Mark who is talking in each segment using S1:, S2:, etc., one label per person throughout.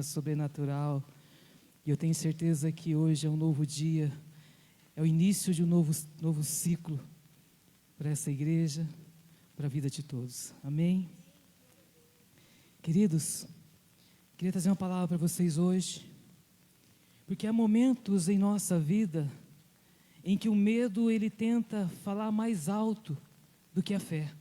S1: sobrenatural, e eu tenho certeza que hoje é um novo dia, é o início de um novo ciclo para essa igreja, para a vida de todos, amém? Queridos, queria trazer uma palavra para vocês hoje, porque há momentos em nossa vida em que o medo ele tenta falar mais alto do que a fé,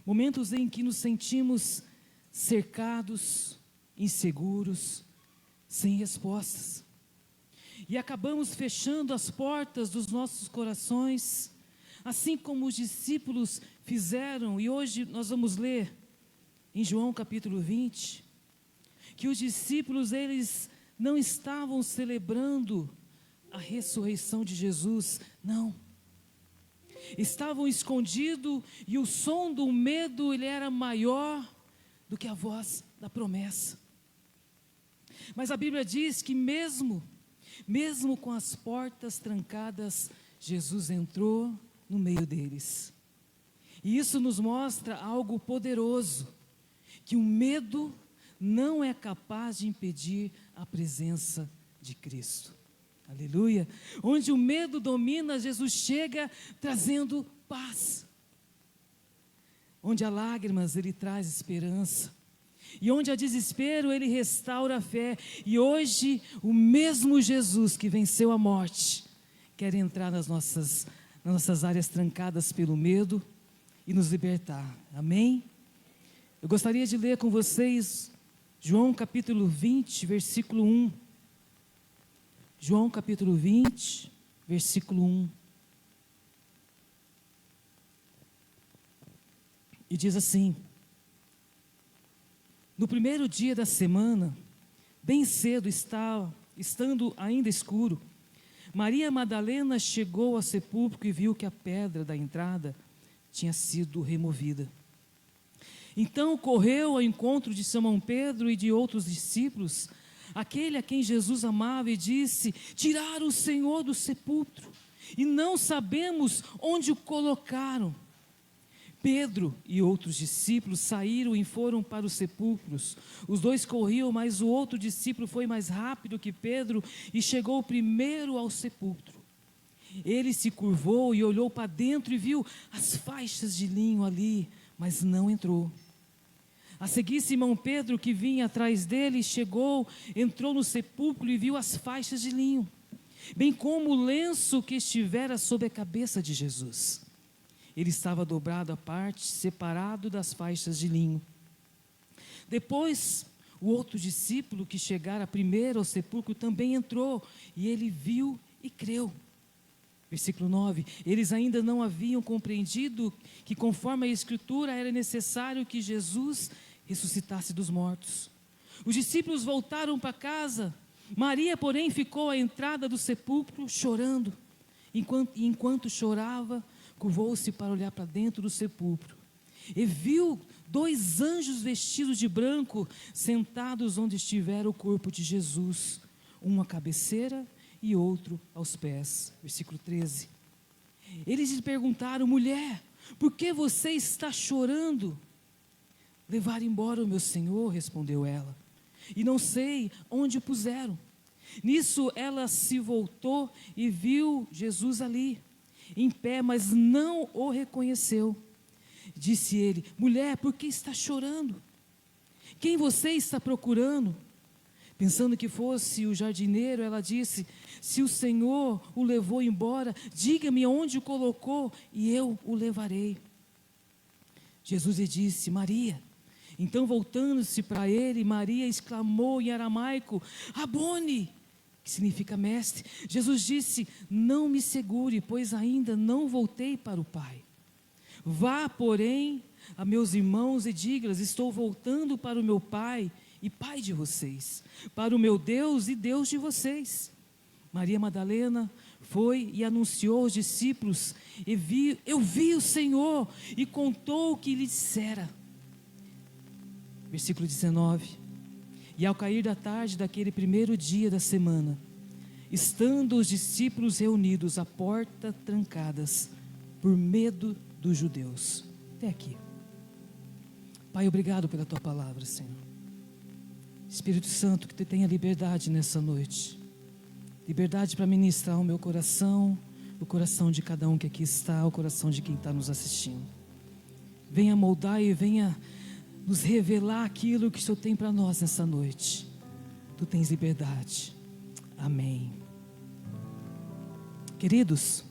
S1: momentos em que nos sentimos cercados, inseguros, sem respostas, e acabamos fechando as portas dos nossos corações, assim como os discípulos fizeram. E hoje nós vamos ler em João capítulo 20, que os discípulos eles não estavam celebrando a ressurreição de Jesus, não, estavam escondidos, e o som do medo ele era maior do que a voz da promessa. Mas a Bíblia diz que mesmo com as portas trancadas, Jesus entrou no meio deles. E isso nos mostra algo poderoso, que o medo não é capaz de impedir a presença de Cristo. Aleluia! Onde o medo domina, Jesus chega trazendo paz. Onde há lágrimas, Ele traz esperança. E onde há desespero, Ele restaura a fé. E hoje, o mesmo Jesus que venceu a morte, quer entrar nas nossas áreas trancadas pelo medo e nos libertar. Amém? Eu gostaria de ler com vocês João capítulo 20, versículo 1. João capítulo 20, versículo 1. E diz assim: no primeiro dia da semana, bem cedo, estando ainda escuro, Maria Madalena chegou ao sepulcro e viu que a pedra da entrada tinha sido removida. Então correu ao encontro de Simão Pedro e de outros discípulos, aquele a quem Jesus amava, e disse: tiraram o Senhor do sepulcro, e não sabemos onde o colocaram. Pedro e outros discípulos saíram e foram para os sepulcros. Os dois corriam, mas o outro discípulo foi mais rápido que Pedro e chegou primeiro ao sepulcro. Ele se curvou e olhou para dentro e viu as faixas de linho ali, mas não entrou. A seguir, Simão Pedro, que vinha atrás dele, chegou, entrou no sepulcro e viu as faixas de linho, bem como o lenço que estivera sobre a cabeça de Jesus. Ele estava dobrado à parte, separado das faixas de linho. Depois, o outro discípulo que chegara primeiro ao sepulcro também entrou, e ele viu e creu. Versículo 9, eles ainda não haviam compreendido que conforme a Escritura era necessário que Jesus ressuscitasse dos mortos. Os discípulos voltaram para casa. Maria, porém, ficou à entrada do sepulcro chorando. Enquanto chorava, curvou-se para olhar para dentro do sepulcro e viu dois anjos vestidos de branco sentados onde estivera o corpo de Jesus, um à cabeceira e outro aos pés. Versículo 13. Eles lhe perguntaram: mulher, por que você está chorando? Levaram embora o meu Senhor, respondeu ela, e não sei onde o puseram. Nisso ela se voltou e viu Jesus ali, em pé, mas não o reconheceu. Disse ele: mulher, por que está chorando? Quem você está procurando? Pensando que fosse o jardineiro, ela disse: se o Senhor o levou embora, diga-me onde o colocou e eu o levarei. Jesus lhe disse: Maria. Então, voltando-se para ele, Maria exclamou em aramaico: Rabone, que significa mestre. Jesus disse: não me segure, pois ainda não voltei para o Pai. Vá, porém, a meus irmãos e diga-lhes: estou voltando para o meu Pai e Pai de vocês, para o meu Deus e Deus de vocês. Maria Madalena foi e anunciou aos discípulos: eu vi o Senhor, e contou o que lhe dissera. Versículo 19. E ao cair da tarde daquele primeiro dia da semana, estando os discípulos reunidos, à porta trancadas, por medo dos judeus. Até aqui. Pai, obrigado pela Tua palavra, Senhor. Espírito Santo, que tu tenha liberdade nessa noite. Liberdade para ministrar o meu coração, o coração de cada um que aqui está, o coração de quem está nos assistindo. Venha moldar e venha nos revelar aquilo que o Senhor tem para nós nessa noite. Tu tens liberdade. Amém. Queridos,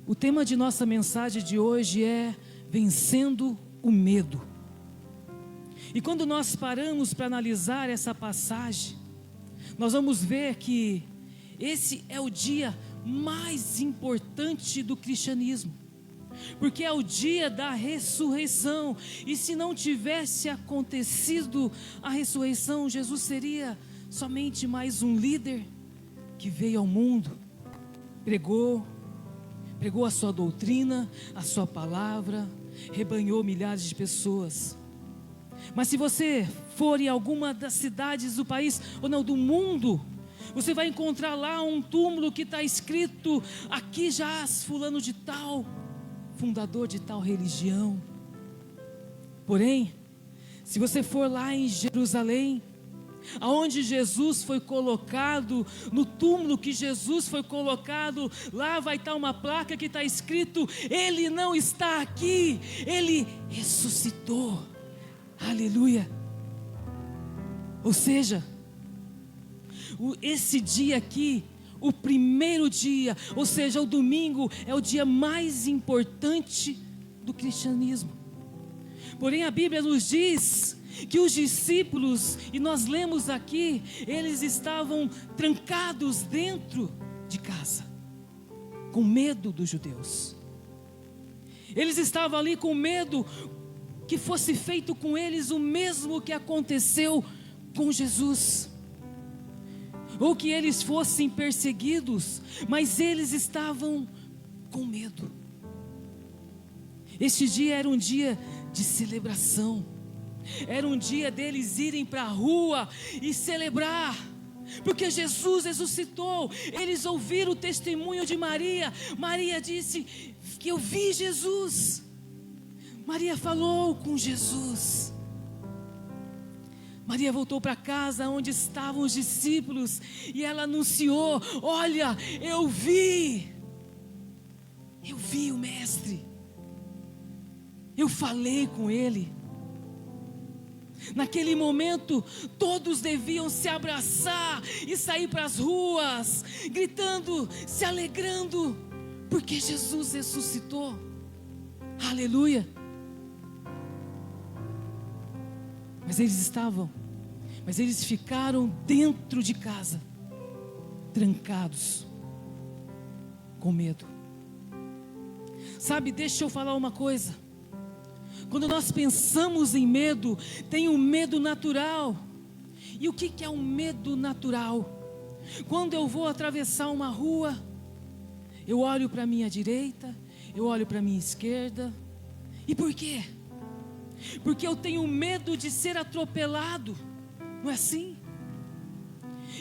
S1: o tema de nossa mensagem de hoje é vencendo o medo. E quando nós paramos para analisar essa passagem, nós vamos ver que esse é o dia mais importante do cristianismo, porque é o dia da ressurreição. E se não tivesse acontecido a ressurreição, Jesus seria somente mais um líder que veio ao mundo, pregou a sua doutrina, a sua palavra, rebanhou milhares de pessoas. Mas se você for em alguma das cidades do país, ou não, do mundo, você vai encontrar lá um túmulo que está escrito: aqui jaz fulano de tal, fundador de tal religião. Porém, se você for lá em Jerusalém, aonde Jesus foi colocado, no túmulo que Jesus foi colocado, lá vai estar uma placa que está escrito: Ele não está aqui, Ele ressuscitou. Aleluia. Ou seja, esse dia aqui, o primeiro dia, ou seja, o domingo, é o dia mais importante do cristianismo. Porém, a Bíblia nos diz que os discípulos, e nós lemos aqui, eles estavam trancados dentro de casa, com medo dos judeus. Eles estavam ali com medo que fosse feito com eles o mesmo que aconteceu com Jesus, ou que eles fossem perseguidos, mas eles estavam com medo. Este dia era um dia de celebração, era um dia deles irem para a rua e celebrar, porque Jesus ressuscitou. Eles ouviram o testemunho de Maria. Maria disse que eu vi Jesus. Maria falou com Jesus. Maria voltou para casa onde estavam os discípulos e ela anunciou: olha, eu vi o mestre, eu falei com ele. Naquele momento, todos deviam se abraçar e sair para as ruas, gritando, se alegrando, porque Jesus ressuscitou. Aleluia. Mas eles ficaram dentro de casa, trancados, com medo. Sabe, deixa eu falar uma coisa. Quando nós pensamos em medo, tem um medo natural. E o que é um medo natural? Quando eu vou atravessar uma rua, eu olho para a minha direita, eu olho para a minha esquerda. E por quê? Porque eu tenho medo de ser atropelado, não é assim?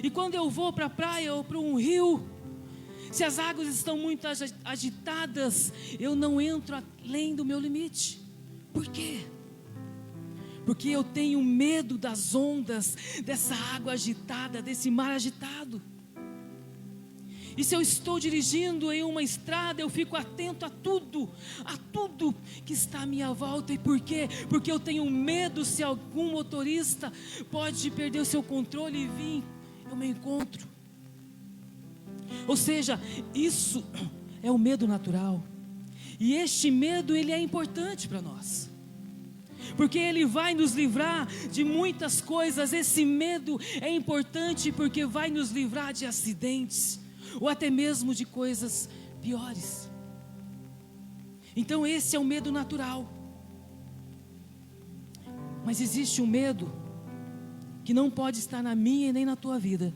S1: E quando eu vou para a praia ou para um rio, se as águas estão muito agitadas, eu não entro além do meu limite. Por quê? Porque eu tenho medo das ondas, dessa água agitada, desse mar agitado. E se eu estou dirigindo em uma estrada, eu fico atento a tudo que está à minha volta. E por quê? Porque eu tenho medo se algum motorista pode perder o seu controle e vir ao meu encontro. Ou seja, isso é o medo natural. E este medo, ele é importante para nós, porque ele vai nos livrar de muitas coisas. Esse medo é importante porque vai nos livrar de acidentes, ou até mesmo de coisas piores. Então esse é o medo natural. Mas existe um medo que não pode estar na minha e nem na tua vida.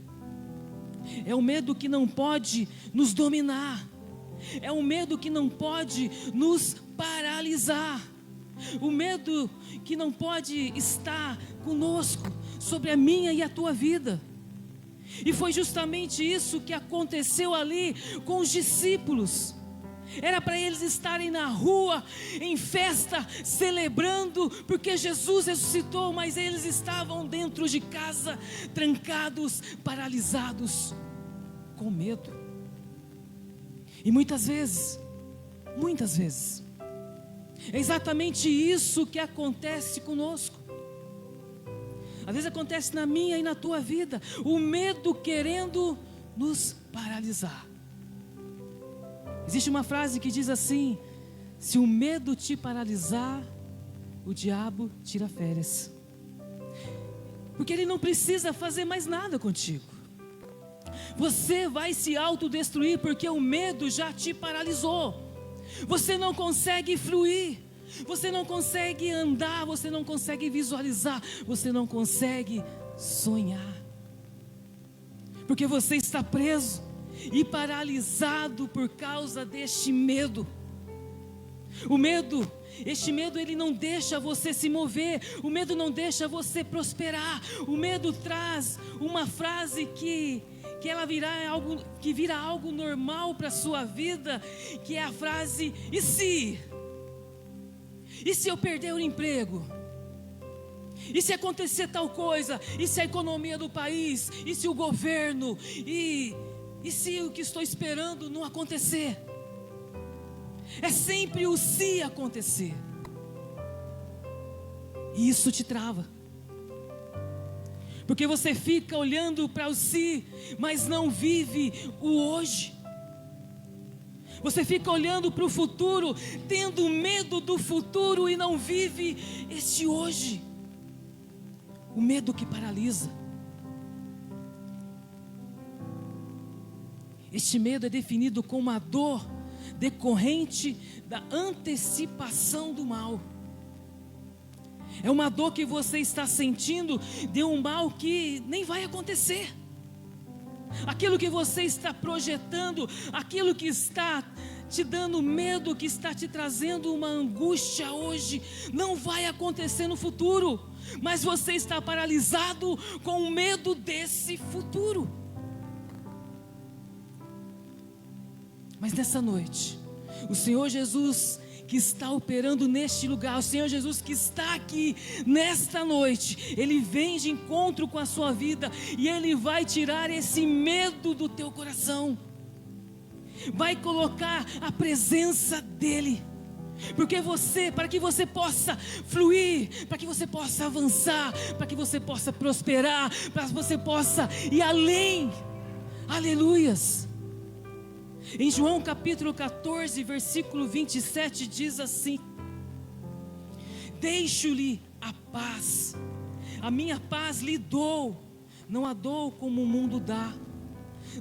S1: É um medo que não pode nos dominar. É um medo que não pode nos paralisar. O medo que não pode estar conosco, sobre a minha e a tua vida. E foi justamente isso que aconteceu ali com os discípulos. Era para eles estarem na rua, em festa, celebrando, porque Jesus ressuscitou, mas eles estavam dentro de casa, trancados, paralisados, com medo. E muitas vezes, é exatamente isso que acontece conosco. Às vezes acontece na minha e na tua vida, o medo querendo nos paralisar. Existe uma frase que diz assim: se o medo te paralisar, o diabo tira férias. Porque ele não precisa fazer mais nada contigo. Você vai se autodestruir porque o medo já te paralisou. Você não consegue fluir, você não consegue andar, você não consegue visualizar, você não consegue sonhar. Porque você está preso e paralisado por causa deste medo. Este medo, ele não deixa você se mover. O medo não deixa você prosperar. O medo traz uma frase que vira algo normal para a sua vida, que é a frase: e se? E se eu perder o emprego? E se acontecer tal coisa? E se a economia do país? E se o governo? E se o que estou esperando não acontecer? É sempre o se acontecer. E isso te trava. Porque você fica olhando para o si, mas não vive o hoje. Você fica olhando para o futuro, tendo medo do futuro e não vive este hoje. O medo que paralisa. Este medo é definido como a dor decorrente da antecipação do mal. É uma dor que você está sentindo de um mal que nem vai acontecer. Aquilo que você está projetando, aquilo que está te dando medo, que está te trazendo uma angústia hoje, não vai acontecer no futuro. Mas você está paralisado com o medo desse futuro. Mas nessa noite, o Senhor Jesus que está operando neste lugar, o Senhor Jesus que está aqui nesta noite, Ele vem de encontro com a sua vida e Ele vai tirar esse medo do teu coração, vai colocar a presença dEle, porque para que você possa fluir, para que você possa avançar, para que você possa prosperar, para que você possa ir além, aleluias. Em João capítulo 14, versículo 27 diz assim: deixo-lhe a paz, a minha paz lhe dou, não a dou como o mundo dá.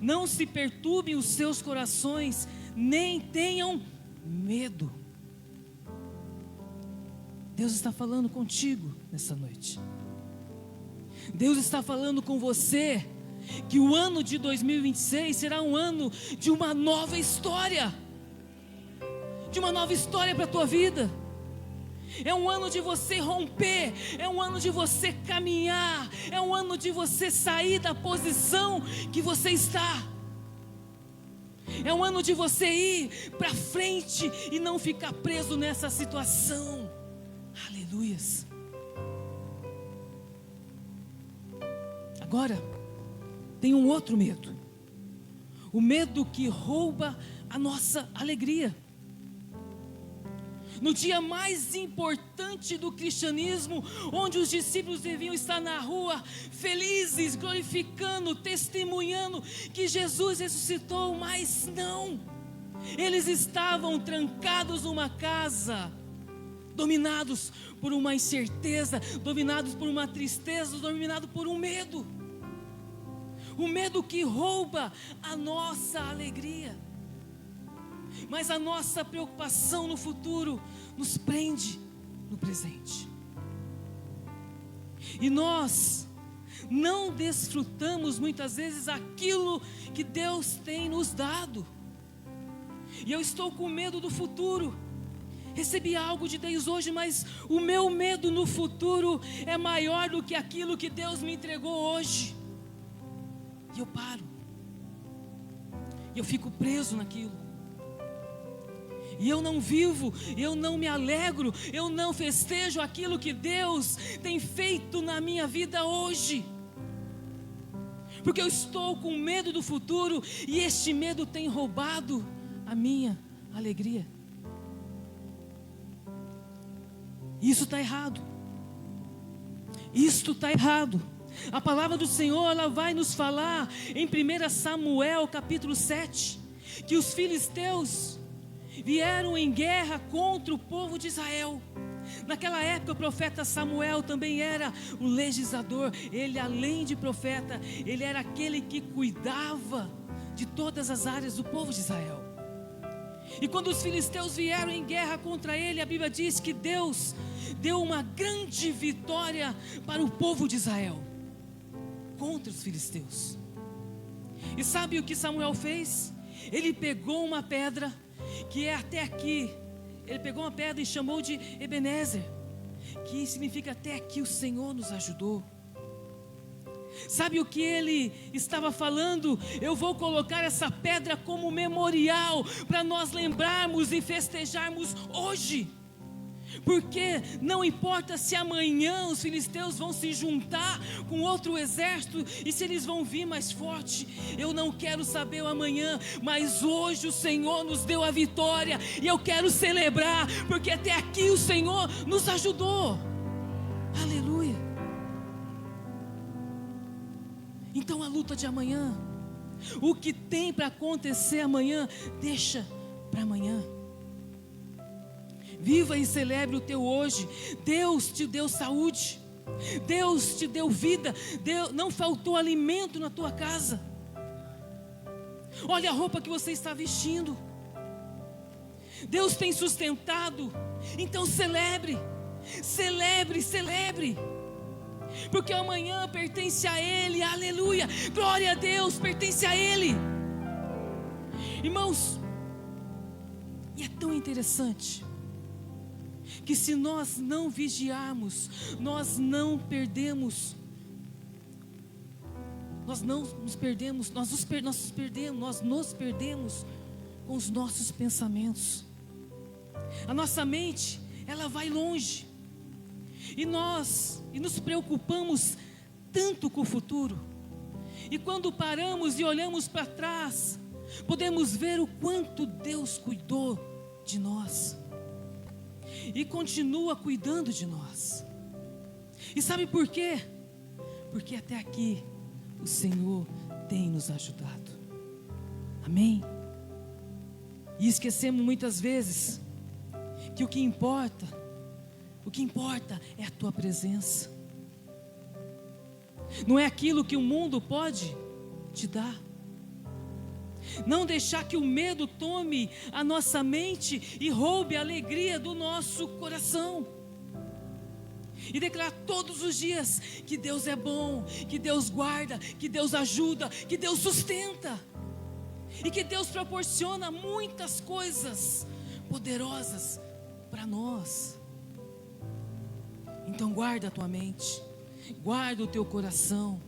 S1: Não se perturbem os seus corações, nem tenham medo. Deus está falando contigo nessa noite. Deus está falando com você que o ano de 2026 será um ano de uma nova história, para a tua vida. É um ano de você romper, é um ano de você caminhar, é um ano de você sair da posição que você está. É um ano de você ir para frente e não ficar preso nessa situação. Aleluias. Agora tem um outro medo, o medo que rouba a nossa alegria. No dia mais importante do cristianismo, onde os discípulos deviam estar na rua, felizes, glorificando, testemunhando que Jesus ressuscitou, mas não, eles estavam trancados numa casa, dominados por uma incerteza, dominados por uma tristeza, dominados por um medo. O medo que rouba a nossa alegria. Mas a nossa preocupação no futuro nos prende no presente. E nós não desfrutamos muitas vezes aquilo que Deus tem nos dado. E eu estou com medo do futuro. Recebi algo de Deus hoje, mas o meu medo no futuro é maior do que aquilo que Deus me entregou hoje. E eu paro, e eu fico preso naquilo. E eu não vivo, eu não me alegro, eu não festejo aquilo que Deus tem feito na minha vida hoje. Porque eu estou com medo do futuro e este medo tem roubado a minha alegria. Isso está errado. Isto está errado. A palavra do Senhor, ela vai nos falar em 1 Samuel capítulo 7, que os filisteus vieram em guerra contra o povo de Israel. Naquela época o profeta Samuel também era um legislador. Ele, além de profeta, ele era aquele que cuidava de todas as áreas do povo de Israel. E quando os filisteus vieram em guerra contra ele, a Bíblia diz que Deus deu uma grande vitória para o povo de Israel contra os filisteus. E sabe o que Samuel fez? Ele pegou uma pedra que é até aqui. Ele pegou uma pedra e chamou de Ebenezer, que significa até aqui o Senhor nos ajudou. Sabe o que ele estava falando? Eu vou colocar essa pedra como memorial para nós lembrarmos e festejarmos hoje. Porque não importa se amanhã os filisteus vão se juntar com outro exército e se eles vão vir mais forte, eu não quero saber o amanhã, mas hoje o Senhor nos deu a vitória e eu quero celebrar, porque até aqui o Senhor nos ajudou. Aleluia. Então a luta de amanhã, o que tem para acontecer amanhã, deixa para amanhã. Viva e celebre o teu hoje. Deus te deu saúde, Deus te deu vida, não faltou alimento na tua casa. Olha a roupa que você está vestindo. Deus tem sustentado. Então celebre, celebre, celebre, porque amanhã pertence a Ele. Aleluia, glória a Deus, pertence a Ele. Irmãos, e é tão interessante que se nós não vigiarmos, nós não perdemos, nós nos perdemos com os nossos pensamentos. A nossa mente, ela vai longe, e nos preocupamos tanto com o futuro, e quando paramos e olhamos para trás, podemos ver o quanto Deus cuidou de nós e continua cuidando de nós. E sabe por quê? Porque até aqui o Senhor tem nos ajudado. Amém? E esquecemos muitas vezes que o que importa é a tua presença. Não é aquilo que o mundo pode te dar. Não deixar que o medo tome a nossa mente e roube a alegria do nosso coração. E declarar todos os dias que Deus é bom, que Deus guarda, que Deus ajuda, que Deus sustenta. E que Deus proporciona muitas coisas poderosas para nós. Então guarda a tua mente, guarda o teu coração.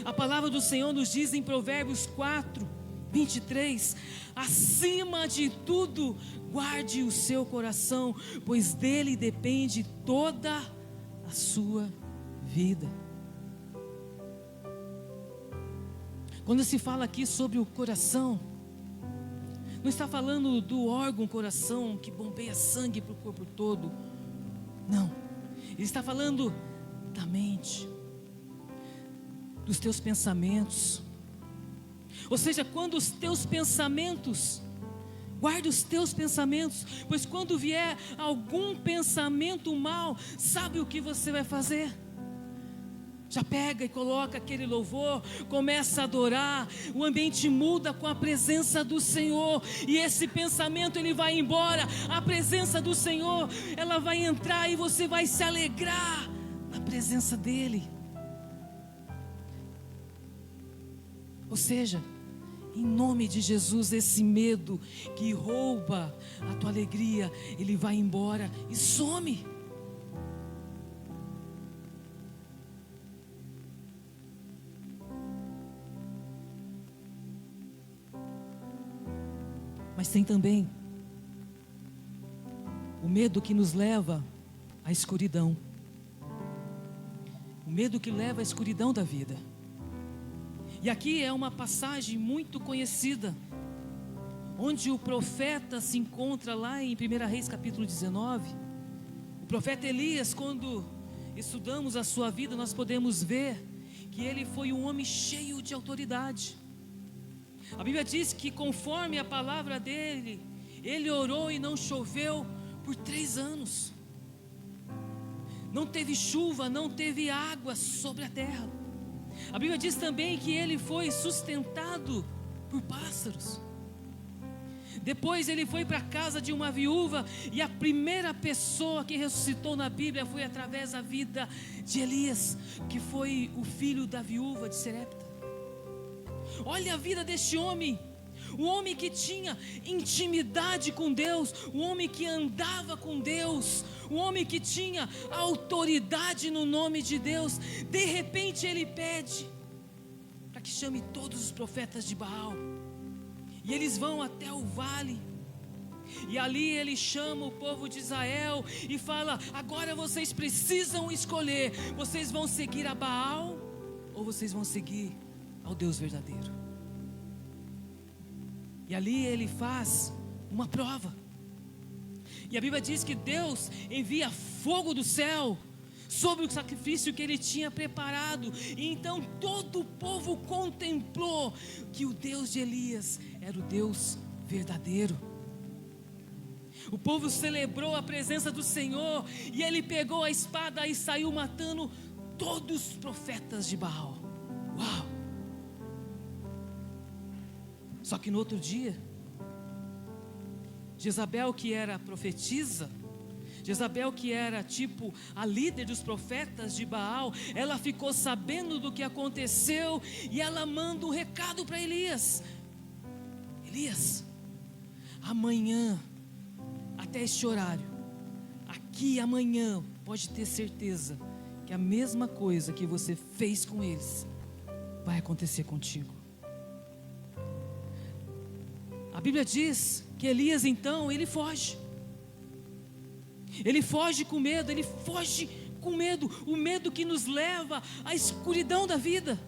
S1: A palavra do Senhor nos diz em Provérbios 4:23, acima de tudo, guarde o seu coração, pois dele depende toda a sua vida. Quando se fala aqui sobre o coração, não está falando do órgão coração que bombeia sangue para o corpo todo. Não, ele está falando da mente, dos teus pensamentos. Ou seja, quando os teus pensamentos, guarda os teus pensamentos, pois quando vier algum pensamento mal, sabe o que você vai fazer? Já pega e coloca aquele louvor, começa a adorar, o ambiente muda com a presença do Senhor, e esse pensamento ele vai embora, a presença do Senhor, ela vai entrar e você vai se alegrar na presença dEle. Ou seja, em nome de Jesus, esse medo que rouba a tua alegria, ele vai embora e some. Mas tem também medo que nos leva à escuridão. O medo que leva à escuridão da vida. E aqui é uma passagem muito conhecida, onde o profeta se encontra lá em 1 Reis capítulo 19. O profeta Elias, quando estudamos a sua vida, nós podemos ver que ele foi um homem cheio de autoridade. A Bíblia diz que conforme a palavra dele, ele orou e não choveu por 3 anos. Não teve chuva, não teve água sobre a terra. A Bíblia diz também que ele foi sustentado por pássaros. Depois ele foi para a casa de uma viúva, e a primeira pessoa que ressuscitou na Bíblia foi através da vida de Elias, que foi o filho da viúva de Serepta. Olha a vida deste homem, um homem que tinha intimidade com Deus, um homem que andava com Deus, um homem que tinha autoridade no nome de Deus. De repente ele pede para que chame todos os profetas de Baal, e eles vão até o vale, e ali ele chama o povo de Israel e fala: agora vocês precisam escolher, vocês vão seguir a Baal ou vocês vão seguir ao Deus verdadeiro. E ali ele faz uma prova, e a Bíblia diz que Deus envia fogo do céu sobre o sacrifício que ele tinha preparado, e então todo o povo contemplou que o Deus de Elias era o Deus verdadeiro. O povo celebrou a presença do Senhor, e ele pegou a espada e saiu matando todos os profetas de Baal. Uau! Só que no outro dia, Jezabel, que era profetisa, Jezabel, que era tipo a líder dos profetas de Baal, ela ficou sabendo do que aconteceu, e ela manda um recado para Elias: Elias, amanhã, até este horário, aqui amanhã, pode ter certeza que a mesma coisa que você fez com eles vai acontecer contigo. A Bíblia diz que Elias então, ele foge. Ele foge com medo, ele foge com medo, o medo que nos leva à escuridão da vida.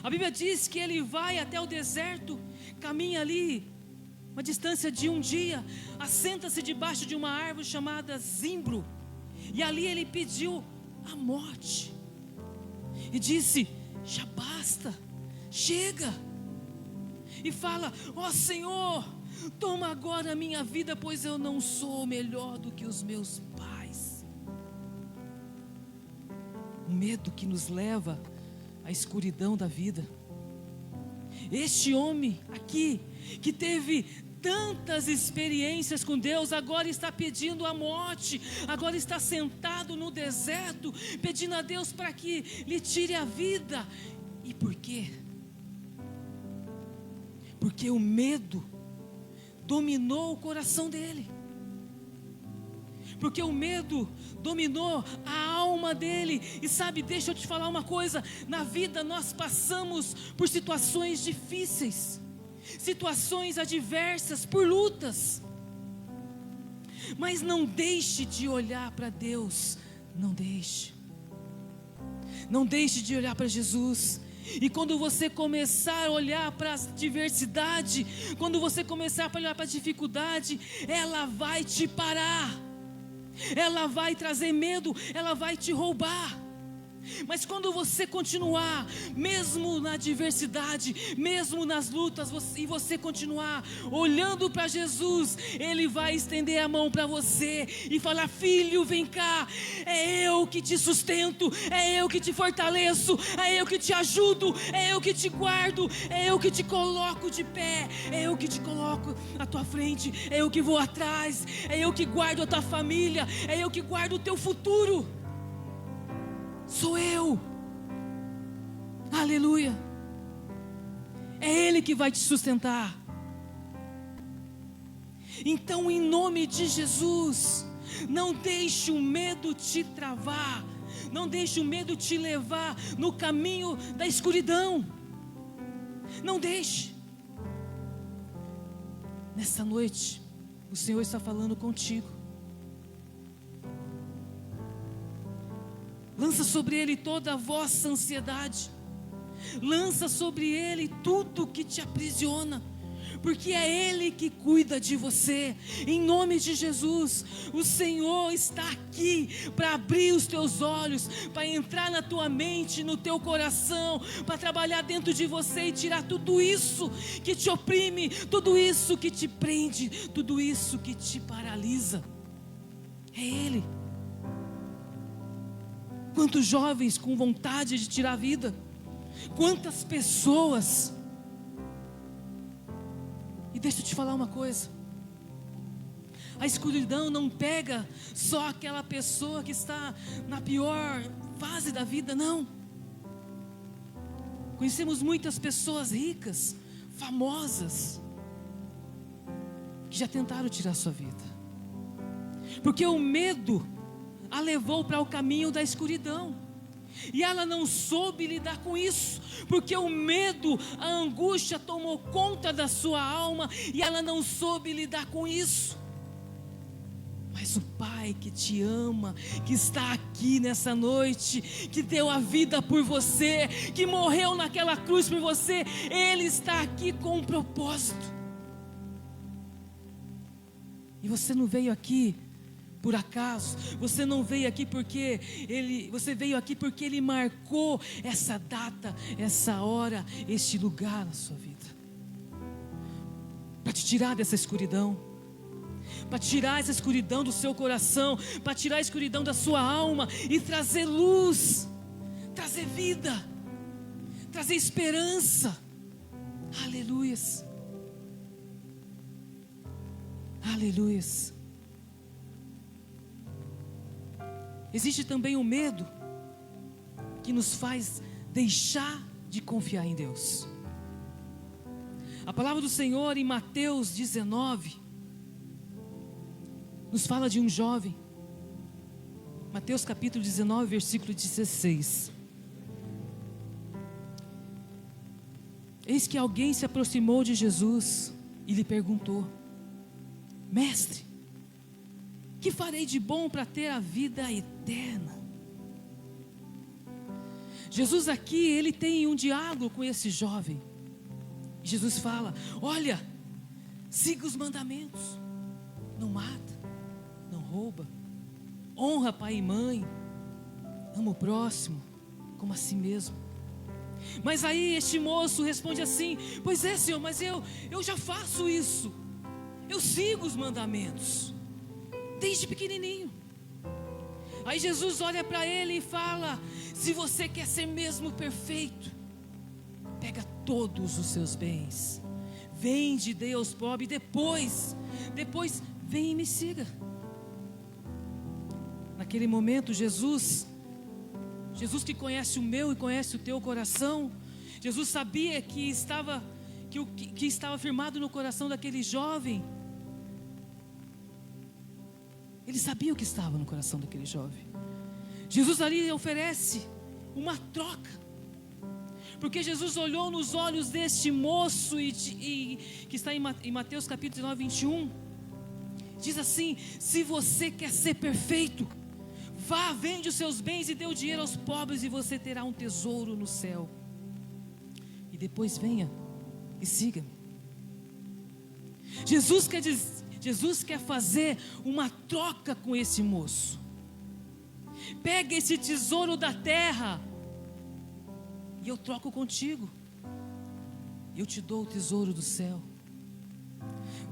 S1: A Bíblia diz que ele vai até o deserto, caminha ali uma distância de 1 dia, assenta-se debaixo de uma árvore chamada zimbro, e ali ele pediu a morte, e disse: já basta, chega, e fala: ó Senhor, toma agora a minha vida, pois eu não sou melhor do que os meus pais. O medo que nos leva à escuridão da vida. Este homem aqui, que teve tantas experiências com Deus, agora está pedindo a morte, agora está sentado no deserto, pedindo a Deus para que lhe tire a vida. E por quê? Porque o medo dominou o coração dele, porque o medo dominou a alma dele. E sabe, deixa eu te falar uma coisa: na vida nós passamos por situações difíceis, situações adversas, por lutas, mas não deixe de olhar para Deus, não deixe de olhar para Jesus. E quando você começar a olhar para a diversidade, quando você começar a olhar para a dificuldade, ela vai te parar, ela vai trazer medo, ela vai te roubar. Mas quando você continuar, mesmo na adversidade, mesmo nas lutas, e você continuar olhando para Jesus, Ele vai estender a mão para você e falar: filho, vem cá, é eu que te sustento, é eu que te fortaleço, é eu que te ajudo, é eu que te guardo, é eu que te coloco de pé, é eu que te coloco à tua frente, é eu que vou atrás, é eu que guardo a tua família, é eu que guardo o teu futuro. Sou eu. Aleluia. É Ele que vai te sustentar. Então, em nome de Jesus, não deixe o medo te travar, não deixe o medo te levar no caminho da escuridão. Não deixe. Nessa noite, o Senhor está falando contigo. Lança sobre Ele toda a vossa ansiedade. Lança sobre Ele tudo que te aprisiona, porque é Ele que cuida de você. Em nome de Jesus, o Senhor está aqui para abrir os teus olhos, para entrar na tua mente, no teu coração, para trabalhar dentro de você e tirar tudo isso que te oprime, tudo isso que te prende, tudo isso que te paralisa. É Ele. Quantos jovens com vontade de tirar a vida, quantas pessoas. E deixa eu te falar uma coisa: a escuridão não pega só aquela pessoa que está na pior fase da vida, não. Conhecemos muitas pessoas ricas, famosas, que já tentaram tirar sua vida, porque o medo a levou para o caminho da escuridão, e ela não soube lidar com isso, porque o medo, a angústia tomou conta da sua alma, e ela não soube lidar com isso. Mas o Pai que te ama, que está aqui nessa noite, que deu a vida por você, que morreu naquela cruz por você, Ele está aqui com um propósito. E você não veio aqui por acaso, você não veio aqui porque você veio aqui porque Ele marcou essa data, essa hora, este lugar na sua vida, para te tirar dessa escuridão, para tirar essa escuridão do seu coração, para tirar a escuridão da sua alma e trazer luz, trazer vida, trazer esperança. Aleluias, aleluias. Existe também o medo que nos faz deixar de confiar em Deus. A palavra do Senhor em Mateus 19 nos fala de um jovem. Mateus capítulo 19, versículo 16. Eis que alguém se aproximou de Jesus e lhe perguntou: Mestre, que farei de bom para ter a vida eterna? Jesus aqui, Ele tem um diálogo com esse jovem. Jesus fala: olha, siga os mandamentos. Não mata, não rouba, honra pai e mãe, ama o próximo como a si mesmo. Mas aí este moço responde assim: pois é, Senhor, mas eu já faço isso, eu sigo os mandamentos desde pequenininho. Aí Jesus olha para ele e fala: se você quer ser mesmo perfeito, pega todos os seus bens, vende, dê aos pobres, depois vem e me siga. Naquele momento Jesus que conhece o meu e conhece o teu coração, Jesus sabia que estava firmado no coração daquele jovem. Ele sabia o que estava no coração daquele jovem. Jesus ali oferece uma troca, porque Jesus olhou nos olhos deste moço e que está em Mateus capítulo 19, 21. Diz assim: se você quer ser perfeito, vá, vende os seus bens e dê o dinheiro aos pobres, e você terá um tesouro no céu. E depois venha e siga-me. Jesus quer fazer uma troca com esse moço. Pega esse tesouro da terra e eu troco contigo. Eu te dou o tesouro do céu.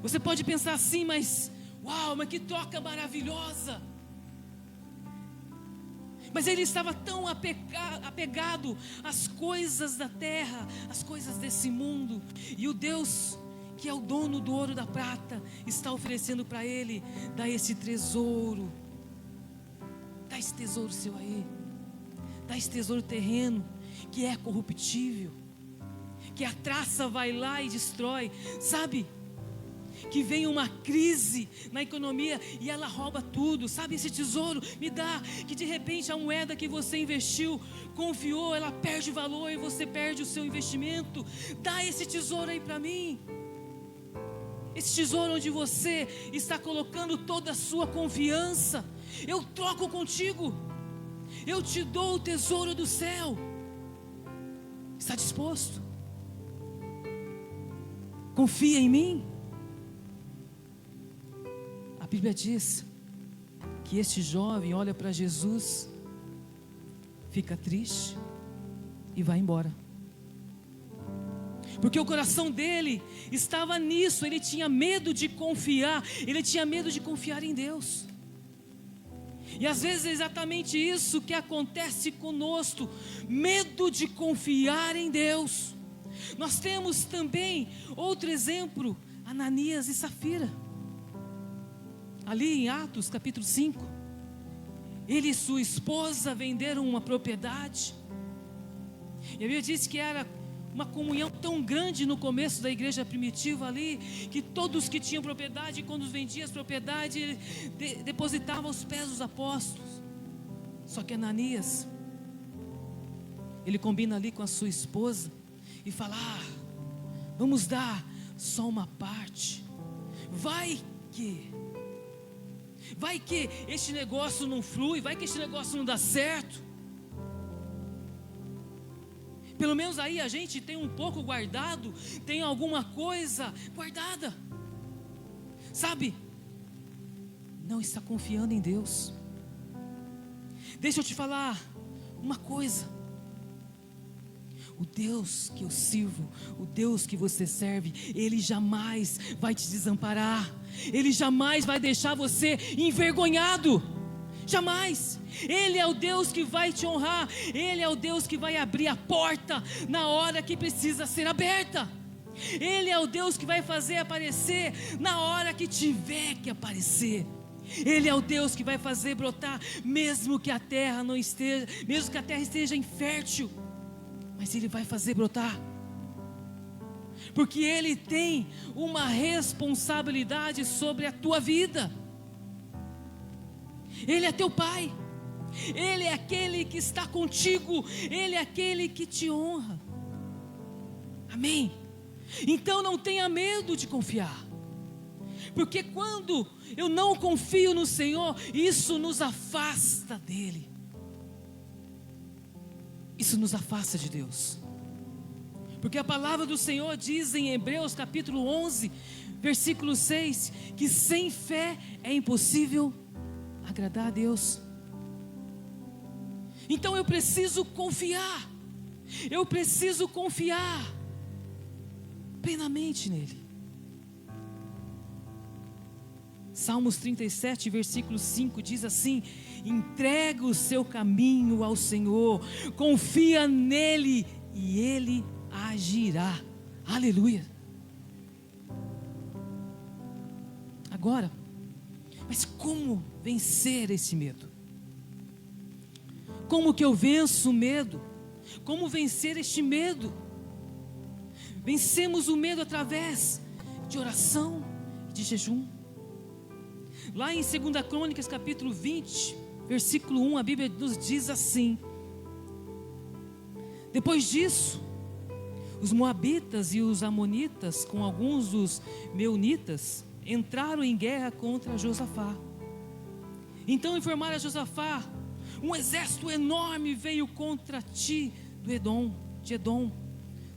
S1: Você pode pensar assim, mas uau, mas que troca maravilhosa. Mas ele estava tão apegado às coisas da terra, às coisas desse mundo. E o Deus que é o dono do ouro e da prata está oferecendo para ele: dá esse tesouro, dá esse tesouro seu aí, dá esse tesouro terreno, que é corruptível, que a traça vai lá e destrói. Sabe, que vem uma crise na economia e ela rouba tudo. Sabe, esse tesouro me dá, que de repente a moeda que você investiu, confiou, ela perde valor e você perde o seu investimento. Dá esse tesouro aí para mim. Esse tesouro onde você está colocando toda a sua confiança, eu troco contigo. Eu te dou o tesouro do céu. Está disposto? Confia em mim? A Bíblia diz que este jovem olha para Jesus, fica triste e vai embora. Porque o coração dele estava nisso, ele tinha medo de confiar, ele tinha medo de confiar em Deus. E às vezes é exatamente isso que acontece conosco, medo de confiar em Deus. Nós temos também outro exemplo, Ananias e Safira. Ali em Atos capítulo 5, ele e sua esposa venderam uma propriedade. E a Bíblia diz que era uma comunhão tão grande no começo da igreja primitiva ali, que todos que tinham propriedade, quando vendiam as propriedades, depositavam aos pés dos apóstolos. Só que Ananias, ele combina ali com a sua esposa e fala: vamos dar só uma parte. Vai que este negócio não flui, vai que este negócio não dá certo. Pelo menos aí a gente tem um pouco guardado, tem alguma coisa guardada. Sabe? Não está confiando em Deus. Deixa eu te falar uma coisa. O Deus que eu sirvo, o Deus que você serve, Ele jamais vai te desamparar. Ele jamais vai deixar você envergonhado. Jamais. Ele é o Deus que vai te honrar. Ele é o Deus que vai abrir a porta na hora que precisa ser aberta. Ele é o Deus que vai fazer aparecer na hora que tiver que aparecer. Ele é o Deus que vai fazer brotar, mesmo que a terra não esteja, mesmo que a terra esteja infértil, mas Ele vai fazer brotar. Porque Ele tem uma responsabilidade sobre a tua vida. Ele é teu Pai. Ele é aquele que está contigo. Ele é aquele que te honra. Amém? Então não tenha medo de confiar. Porque quando eu não confio no Senhor, isso nos afasta dEle. Isso nos afasta de Deus. Porque a palavra do Senhor diz em Hebreus capítulo 11, versículo 6, que sem fé é impossível agradar a Deus. Então eu preciso confiar. Eu preciso confiar plenamente nele. Salmos 37, versículo 5 diz assim: entrega o seu caminho ao Senhor, confia nele e ele agirá. Aleluia. Agora, mas como vencer esse medo? Como que eu venço o medo? Como vencer este medo? Vencemos o medo através de oração e de jejum. Lá em 2 Crônicas capítulo 20, versículo 1, a Bíblia nos diz assim: depois disso, os moabitas e os amonitas, com alguns dos meunitas, entraram em guerra contra Josafá. Então informaram a Josafá: um exército enorme veio contra ti de Edom,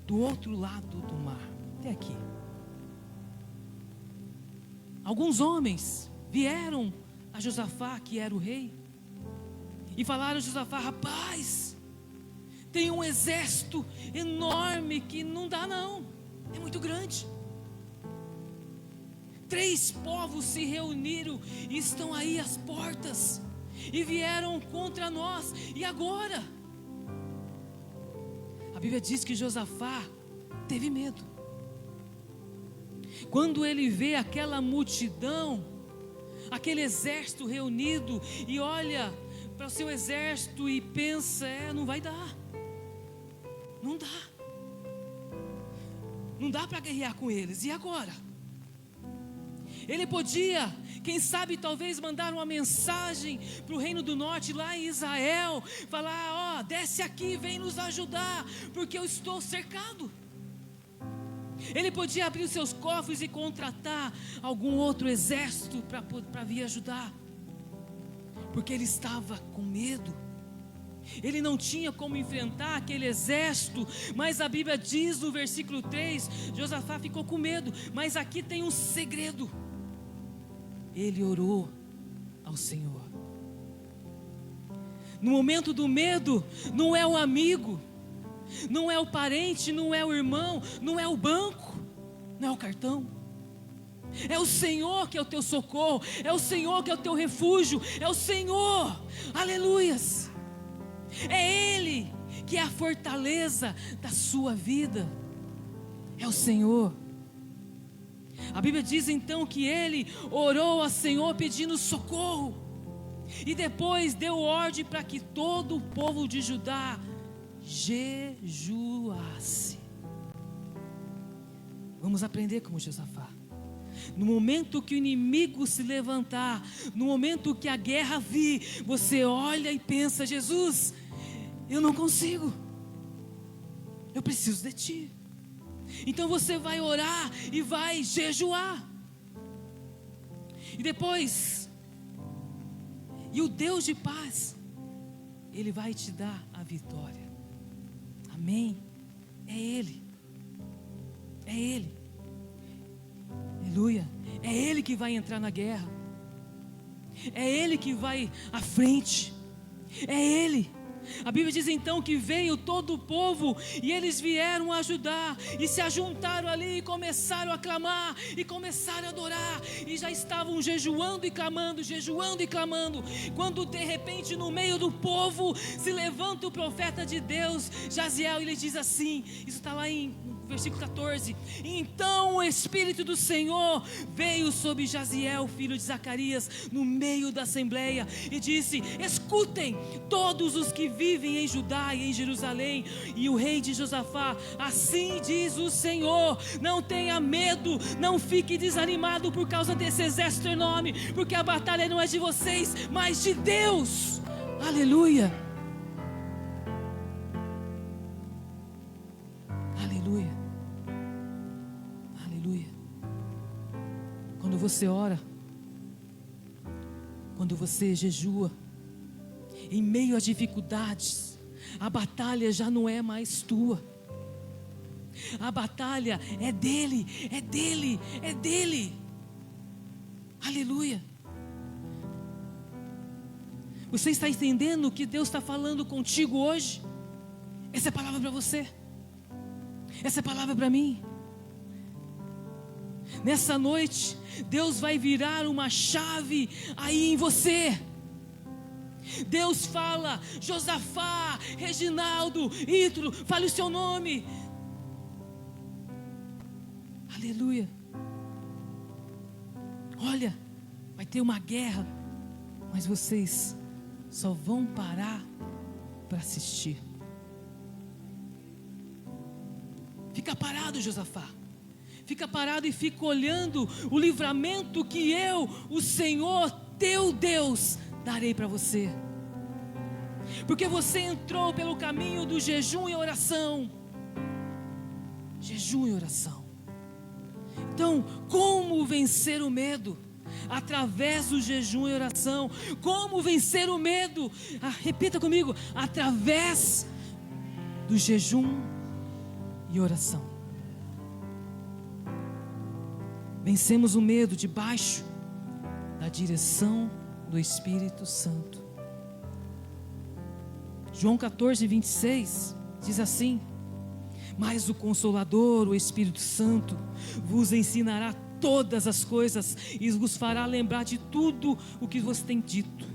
S1: do outro lado do mar, até aqui. Alguns homens vieram a Josafá, que era o rei, e falaram a Josafá: rapaz, tem um exército enorme que não dá não, é muito grande. 3 povos se reuniram e estão aí às portas, e vieram contra nós, e agora? A Bíblia diz que Josafá teve medo. Quando ele vê aquela multidão, aquele exército reunido, e olha para o seu exército e pensa: não vai dar. Não dá para guerrear com eles. E agora? Ele podia, quem sabe, talvez mandar uma mensagem para o reino do norte, lá em Israel, falar: desce aqui, vem nos ajudar, porque eu estou cercado. Ele podia abrir os seus cofres e contratar algum outro exército para vir ajudar, porque ele estava com medo. Ele não tinha como enfrentar aquele exército, mas a Bíblia diz no versículo 3, Josafá ficou com medo, mas aqui tem um segredo. Ele orou ao Senhor. No momento do medo, não é o amigo, não é o parente, não é o irmão, não é o banco, não é o cartão. É o Senhor que é o teu socorro, é o Senhor que é o teu refúgio, é o Senhor, aleluias. É Ele que é a fortaleza da sua vida, é o Senhor. A Bíblia diz então que ele orou ao Senhor pedindo socorro, e depois deu ordem para que todo o povo de Judá jejuasse. Vamos aprender como Josafá. No momento que o inimigo se levantar, no momento que a guerra vir, você olha e pensa: Jesus, eu não consigo, eu preciso de Ti. Então você vai orar e vai jejuar. E depois, e o Deus de paz, Ele vai te dar a vitória. Amém? É Ele. É Ele. Aleluia. É Ele que vai entrar na guerra. É Ele que vai à frente. É Ele. A Bíblia diz então que veio todo o povo e eles vieram ajudar e se ajuntaram ali e começaram a clamar e começaram a adorar e já estavam jejuando e clamando, quando de repente no meio do povo se levanta o profeta de Deus, Jaziel, e ele diz assim, isso está lá em versículo 14: então o Espírito do Senhor veio sobre Jaziel, filho de Zacarias, no meio da assembleia, e disse: escutem todos os que vivem em Judá e em Jerusalém, e o rei de Josafá, assim diz o Senhor, não tenha medo, não fique desanimado por causa desse exército enorme, porque a batalha não é de vocês, mas de Deus. Aleluia. Aleluia. Aleluia. Quando você ora, quando você jejua, em meio às dificuldades, a batalha já não é mais tua. A batalha é dele, é dele, é dele. Aleluia. Você está entendendo o que Deus está falando contigo hoje? Essa é a palavra para você. Essa é a palavra para mim. Nessa noite, Deus vai virar uma chave aí em você. Deus fala: Josafá, Reginaldo, Ítalo, fale o seu nome. Aleluia. Olha, vai ter uma guerra, mas vocês só vão parar para assistir. Fica parado, Josafá. Fica parado e fica olhando o livramento que eu, o Senhor, teu Deus, darei para você. Porque você entrou pelo caminho do jejum e oração. Jejum e oração. Então, como vencer o medo? Através do jejum e oração. Como vencer o medo? Repita comigo: através do jejum e oração. Vencemos o medo debaixo da direção do Espírito Santo. João 14, 26 diz assim: mas o Consolador, o Espírito Santo, vos ensinará todas as coisas e vos fará lembrar de tudo o que você tem dito.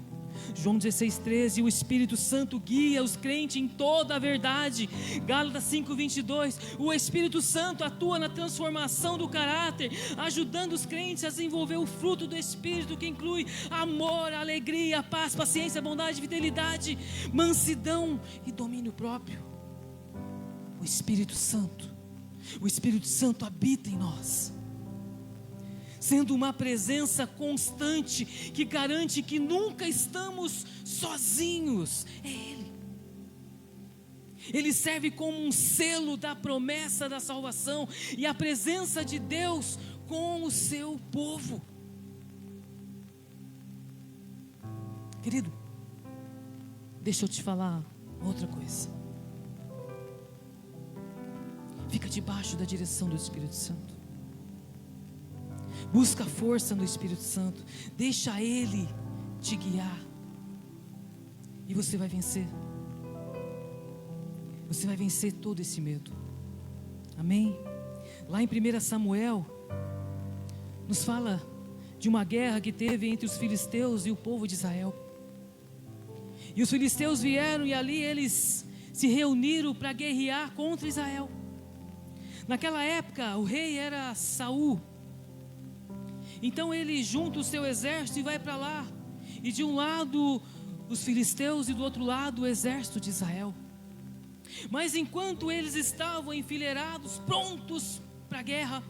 S1: João 16, 13, o Espírito Santo guia os crentes em toda a verdade. Gálatas 5, 22, o Espírito Santo atua na transformação do caráter, ajudando os crentes a desenvolver o fruto do Espírito, que inclui amor, alegria, paz, paciência, bondade, fidelidade, mansidão e domínio próprio. O Espírito Santo habita em nós, sendo uma presença constante que garante que nunca estamos sozinhos. É Ele. Ele serve como um selo da promessa da salvação e a presença de Deus com o seu povo. Querido, deixa eu te falar outra coisa. Fica debaixo da direção do Espírito Santo. Busca força no Espírito Santo. Deixa Ele te guiar. E você vai vencer. Você vai vencer todo esse medo. Amém? Lá em 1 Samuel, nos fala de uma guerra que teve entre os filisteus e o povo de Israel. E os filisteus vieram e ali eles se reuniram para guerrear contra Israel. Naquela época o rei era Saul. Então ele junta o seu exército e vai para lá. E de um lado os filisteus e do outro lado o exército de Israel. Mas enquanto eles estavam enfileirados, prontos para a guerra,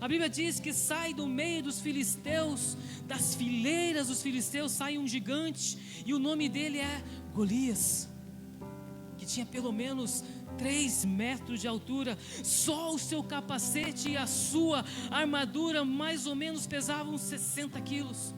S1: a Bíblia diz que sai do meio dos filisteus, das fileiras dos filisteus, sai um gigante, e o nome dele é Golias, que tinha pelo menos 3 metros de altura. Só o seu capacete e a sua armadura mais ou menos pesavam 60 quilos.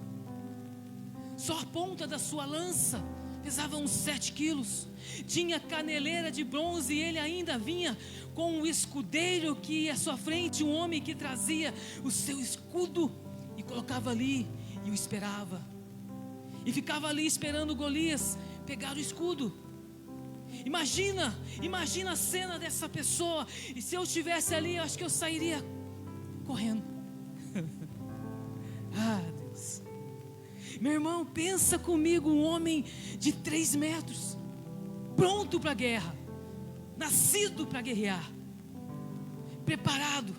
S1: Só a ponta da sua lança pesava uns 7 quilos. Tinha caneleira de bronze e ele ainda vinha com um escudeiro que ia à sua frente, um homem que trazia o seu escudo e colocava ali e o esperava. E ficava ali esperando Golias pegar o escudo. Imagina a cena dessa pessoa. E se eu estivesse ali, eu acho que eu sairia correndo. Ah, Deus. Meu irmão, pensa comigo, um homem de 3 metros, pronto para a guerra, nascido para guerrear, preparado.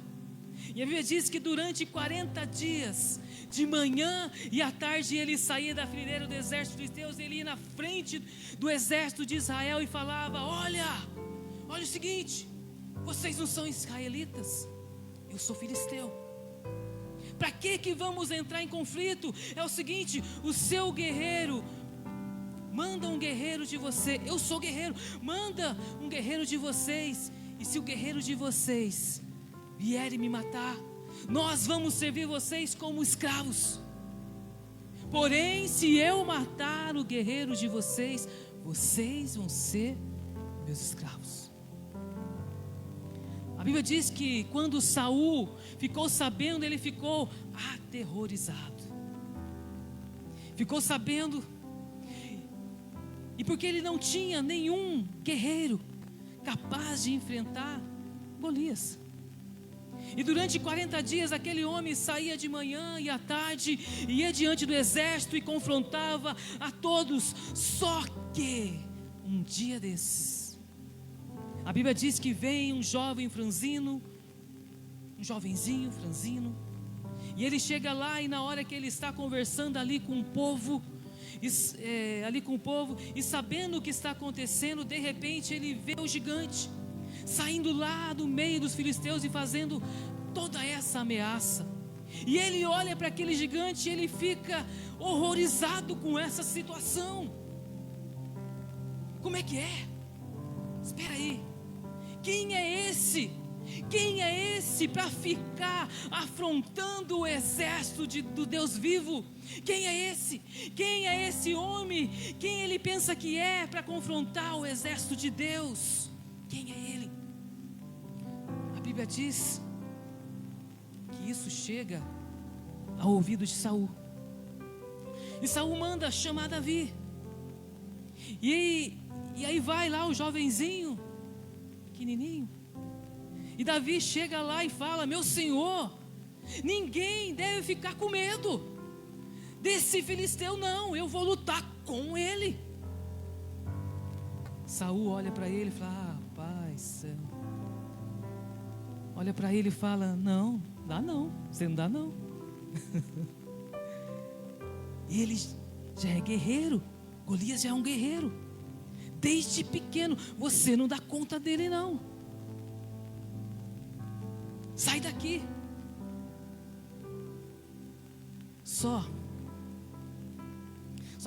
S1: E a Bíblia diz que durante 40 dias, de manhã e à tarde, ele saía da fileira do exército de Deus, ele ia na frente do exército de Israel e falava: olha o seguinte, vocês não são israelitas, eu sou filisteu. Para que vamos entrar em conflito? É o seguinte, o seu guerreiro, manda um guerreiro de você, eu sou guerreiro, manda um guerreiro de vocês, e se o guerreiro de vocês vier me matar, nós vamos servir vocês como escravos. Porém, se eu matar o guerreiro de vocês, vocês vão ser meus escravos. A Bíblia diz que quando Saul ficou sabendo, ele ficou aterrorizado. Ficou sabendo, e porque ele não tinha nenhum guerreiro capaz de enfrentar Golias. E durante 40 dias aquele homem saía de manhã e à tarde, ia diante do exército e confrontava a todos. Só que um dia desses, a Bíblia diz que vem um jovem franzino, um jovenzinho franzino, e ele chega lá e na hora que ele está conversando ali com o povo, e sabendo o que está acontecendo, de repente ele vê o gigante saindo lá do meio dos filisteus e fazendo toda essa ameaça. E ele olha para aquele gigante e ele fica horrorizado com essa situação. Como é que é? Espera aí, quem é esse? Quem é esse para ficar afrontando o exército do Deus vivo? Quem é esse? Quem é esse homem? Quem ele pensa que é para confrontar o exército de Deus? Quem é ele? A Bíblia diz que isso chega ao ouvido de Saul. E Saul manda chamar Davi. E aí vai lá o jovenzinho, pequenininho. E Davi chega lá e fala: meu senhor, ninguém deve ficar com medo desse filisteu, não, eu vou lutar com ele. Saul olha para ele e fala: ah, pai céu. Olha para ele e fala: não, dá não, você não dá não. Ele já é guerreiro, Golias já é um guerreiro, desde pequeno, você não dá conta dele não. Sai daqui. Só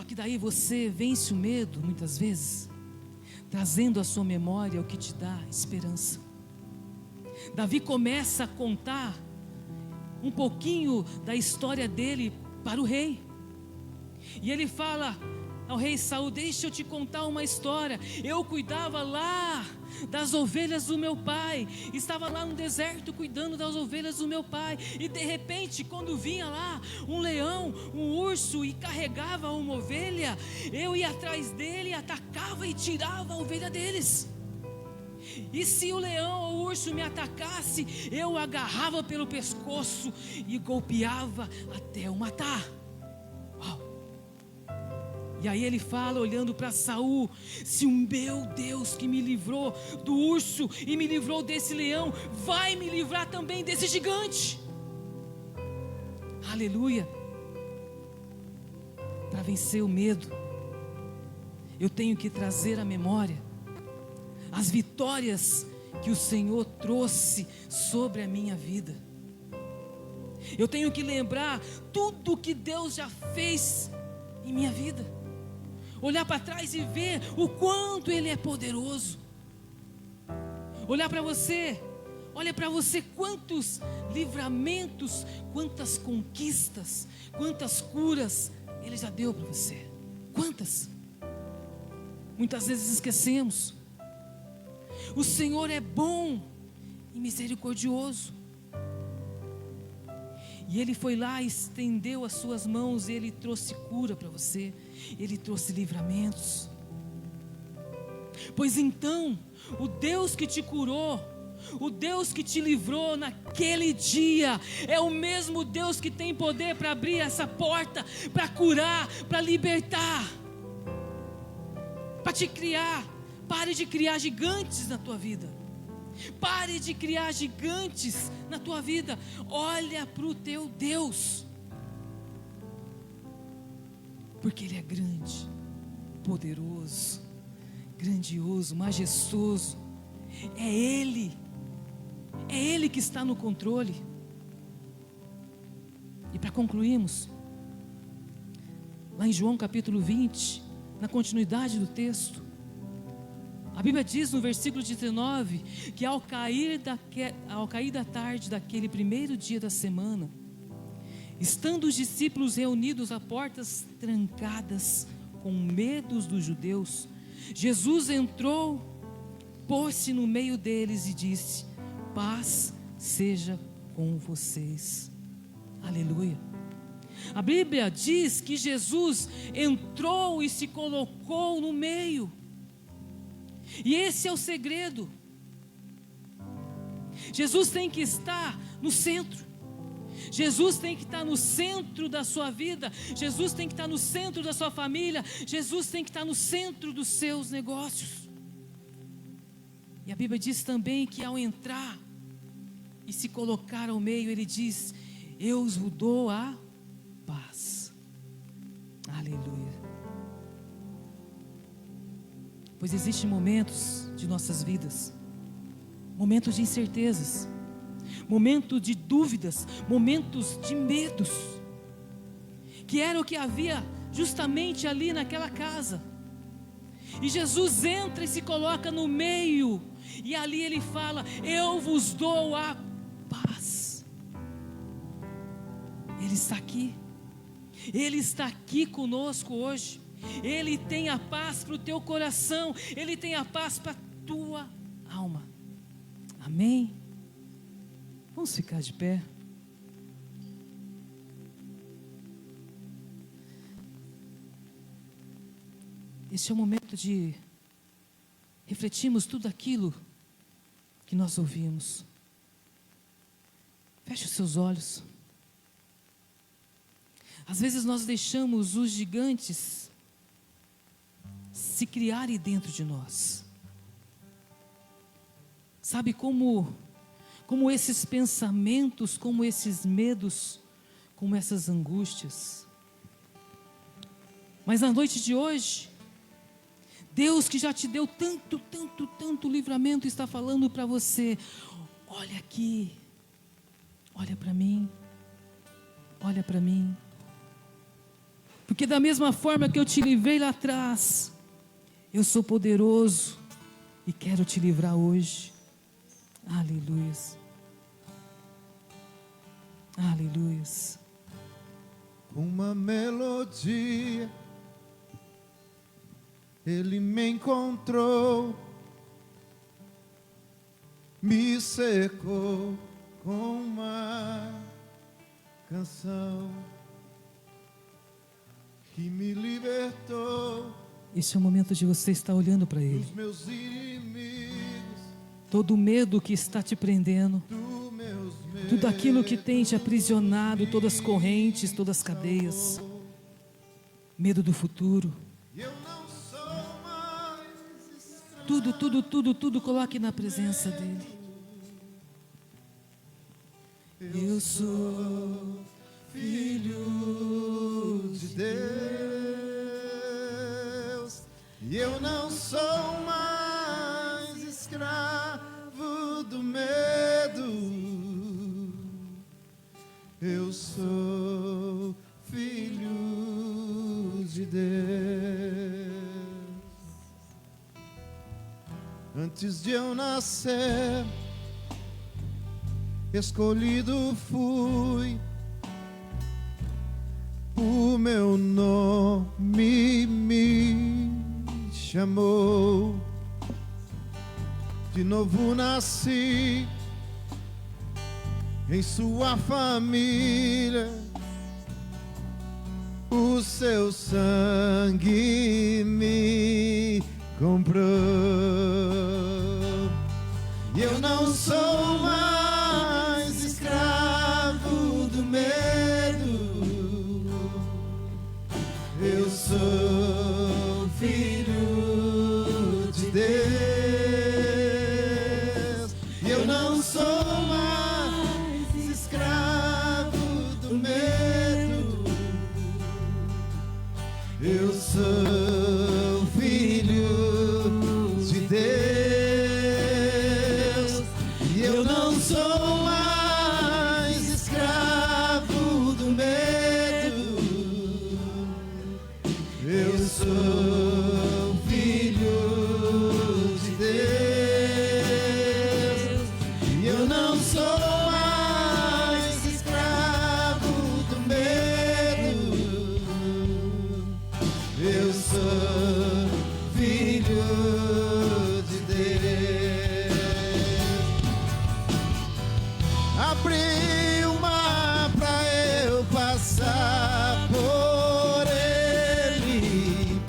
S1: que daí você vence o medo muitas vezes, trazendo à sua memória o que te dá esperança. Davi começa a contar um pouquinho da história dele para o rei. E ele fala: ao rei Saul: deixa eu te contar uma história. Eu cuidava lá das ovelhas do meu pai, estava lá no deserto cuidando das ovelhas do meu pai, e de repente, quando vinha lá um leão, um urso, e carregava uma ovelha, eu ia atrás dele, atacava e tirava a ovelha deles. E se o leão ou o urso me atacasse, eu o agarrava pelo pescoço e golpeava até o matar. Uau. E aí ele fala, olhando para Saul: se o meu Deus que me livrou do urso e me livrou desse leão, vai me livrar também desse gigante. Aleluia. Para vencer o medo, eu tenho que trazer à memória as vitórias que o Senhor trouxe sobre a minha vida. Eu tenho que lembrar tudo que Deus já fez em minha vida. Olhar para trás e ver o quanto Ele é poderoso. Olhar para você, olha para você, quantos livramentos, quantas conquistas, quantas curas Ele já deu para você. Quantas? Muitas vezes esquecemos. O Senhor é bom e misericordioso. E Ele foi lá, estendeu as suas mãos, e Ele trouxe cura para você, Ele trouxe livramentos. Pois então, o Deus que te curou, o Deus que te livrou naquele dia, é o mesmo Deus que tem poder para abrir essa porta, para curar, para libertar, para te criar. Pare de criar gigantes na tua vida. Pare de criar gigantes na tua vida. Olha para o teu Deus, porque Ele é grande, poderoso, grandioso, majestoso. É Ele que está no controle. E para concluirmos, lá em João capítulo 20, na continuidade do texto, a Bíblia diz no versículo 19, que ao cair da tarde daquele primeiro dia da semana, estando os discípulos reunidos a portas trancadas, com medo dos judeus, Jesus entrou, pôs-se no meio deles e disse: paz seja com vocês. Aleluia. A Bíblia diz que Jesus entrou e se colocou no meio. E esse é o segredo. Jesus tem que estar no centro. Jesus tem que estar no centro da sua vida. Jesus tem que estar no centro da sua família. Jesus tem que estar no centro dos seus negócios. E a Bíblia diz também que ao entrar e se colocar ao meio, Ele diz: eu vos dou a paz. Aleluia. Pois existem momentos de nossas vidas, momentos de incertezas, momentos de dúvidas, momentos de medos, que era o que havia justamente ali naquela casa. E Jesus entra e se coloca no meio, e ali Ele fala: eu vos dou a paz. Ele está aqui, Ele está aqui conosco hoje. Ele tem a paz para o teu coração, Ele tem a paz para a tua alma. Amém? Vamos ficar de pé. Este é o momento de refletirmos tudo aquilo que nós ouvimos. Feche os seus olhos. Às vezes nós deixamos os gigantes se criarem dentro de nós. Sabe como esses pensamentos, como esses medos, como essas angústias. Mas na noite de hoje, Deus que já te deu tanto livramento, está falando para você: olha aqui, olha para mim, olha para mim. Porque da mesma forma que eu te livrei lá atrás, eu sou poderoso e quero te livrar hoje. Aleluias. Aleluias.
S2: Uma melodia Ele me encontrou, me cercou com uma canção que me libertou
S1: Esse é o momento de você estar olhando para Ele.
S2: dos meus inimigos,
S1: Todo o medo que está te prendendo,
S2: dos meus medos.
S1: tudo aquilo que tem te aprisionado, todas as correntes, todas as cadeias, medo do futuro,
S2: Eu não sou mais
S1: tudo, coloque na presença dEle. Eu sou
S2: filho de Deus, e eu não sou mais escravo do medo. Eu sou filho de Deus. Antes de eu nascer, escolhido fui, o meu nome me chamou. De novo nasci em sua família, o seu sangue me comprou. E eu não sou mais escravo do medo. Eu sou filho de Deus. E eu não sou mais escravo do medo. Eu sou filho de Deus. E eu não sou mais escravo do medo. Eu sou filho de Deus. E eu não sou mais escravo do medo. Eu sou filho de Deus. Abri o mar pra eu passar por ele.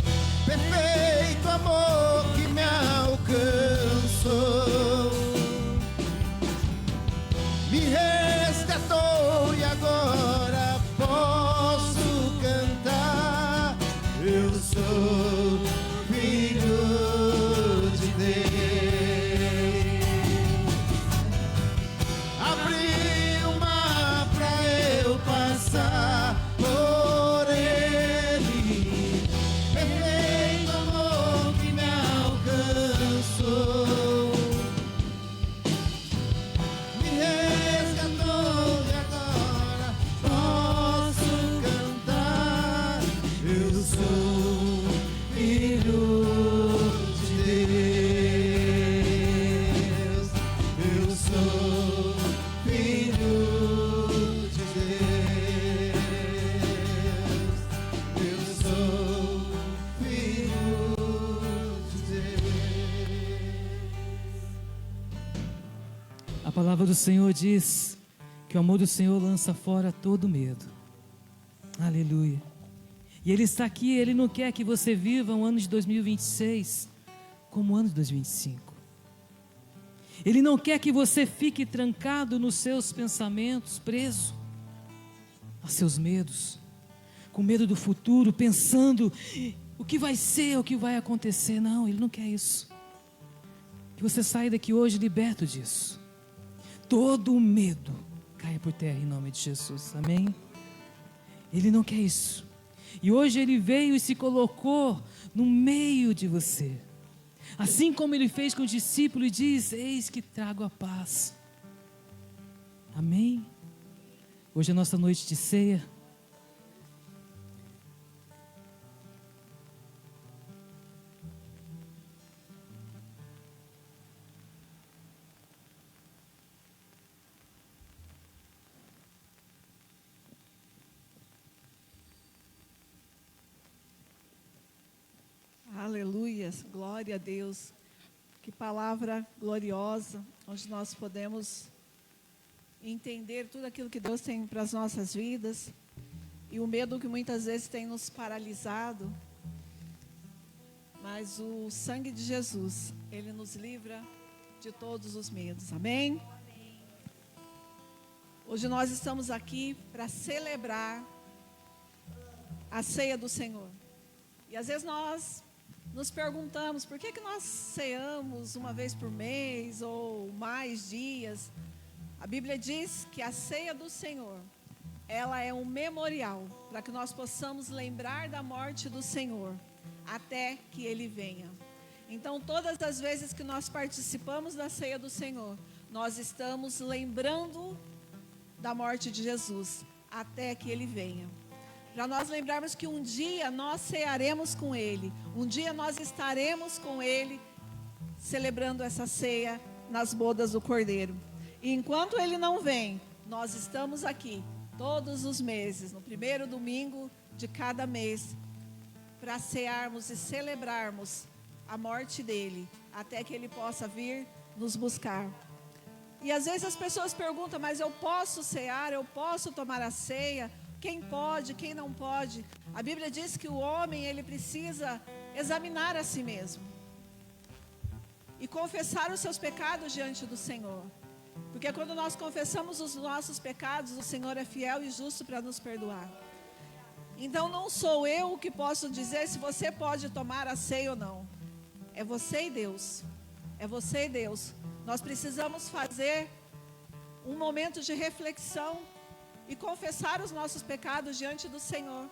S2: Perfeito amor que me alcançou, me resgatou e agora posso cantar. Eu sou filho de Deus. Abri o mar pra eu passar por ele. Perfeito amor que me alcançou, me resgatou e agora posso cantar. Eu sou filho de Deus. Eu sou filho de Deus. Eu sou filho de Deus.
S1: A palavra do Senhor diz que o amor do Senhor lança fora todo medo. Aleluia. E Ele está aqui, Ele não quer que você viva um ano de 2026 como o ano de 2025. Ele não quer que você fique trancado nos seus pensamentos, preso a seus medos, com medo do futuro, pensando o que vai ser, o que vai acontecer. Não, Ele não quer isso. Que você saia daqui hoje liberto disso. Todo o medo caia por terra em nome de Jesus, amém? Ele não quer isso. E hoje Ele veio e se colocou no meio de você, assim como Ele fez com o discípulo e diz: eis que trago a paz. Amém? Hoje é a nossa noite de ceia.
S3: Aleluia. Aleluias, glória a Deus. Que palavra gloriosa, onde nós podemos entender tudo aquilo que Deus tem para as nossas vidas. E o medo que muitas vezes tem nos paralisado. Mas o sangue de Jesus, Ele nos livra de todos os medos. Amém? Hoje nós estamos aqui para celebrar a ceia do Senhor. E às vezes nós nos perguntamos, por que nós ceamos uma vez por mês ou mais dias? A Bíblia diz que a ceia do Senhor, ela é um memorial para que nós possamos lembrar da morte do Senhor até que Ele venha. Então, todas as vezes que nós participamos da ceia do Senhor, nós estamos lembrando da morte de Jesus até que Ele venha. Para nós lembrarmos que um dia nós cearemos com Ele, um dia nós estaremos com Ele, celebrando essa ceia nas bodas do Cordeiro. E enquanto Ele não vem, nós estamos aqui todos os meses, no primeiro domingo de cada mês, para cearmos e celebrarmos a morte dEle, até que Ele possa vir nos buscar. E às vezes as pessoas perguntam, mas eu posso cear, eu posso tomar a ceia? Quem pode, quem não pode? A Bíblia diz que o homem, ele precisa examinar a si mesmo e confessar os seus pecados diante do Senhor. Porque quando nós confessamos os nossos pecados, o Senhor é fiel e justo para nos perdoar. Então não sou eu que posso dizer se você pode tomar a ceia ou não. É você e Deus. É você e Deus. Nós precisamos fazer um momento de reflexão e confessar os nossos pecados diante do Senhor.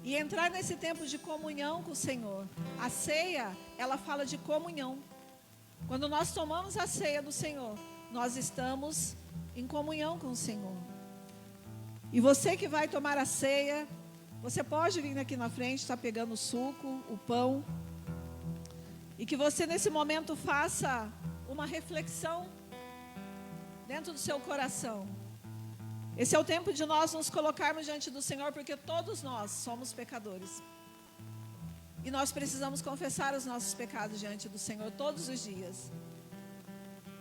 S3: E entrar nesse tempo de comunhão com o Senhor. A ceia, ela fala de comunhão. Quando nós tomamos a ceia do Senhor, nós estamos em comunhão com o Senhor. E você que vai tomar a ceia, você pode vir aqui na frente, está pegando o suco, o pão. E que você nesse momento faça uma reflexão dentro do seu coração. Esse é o tempo de nós nos colocarmos diante do Senhor, porque todos nós somos pecadores. E nós precisamos confessar os nossos pecados diante do Senhor todos os dias.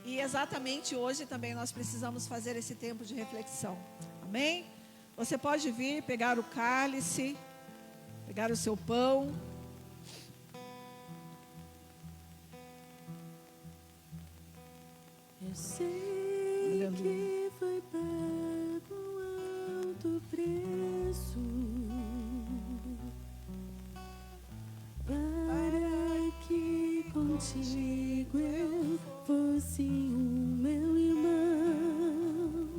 S3: E exatamente hoje também nós precisamos fazer esse tempo de reflexão. Amém? Você pode vir, pegar o cálice, pegar o seu pão.
S4: Eu sei que foi pago alto preço para que contigo eu fosse o meu irmão.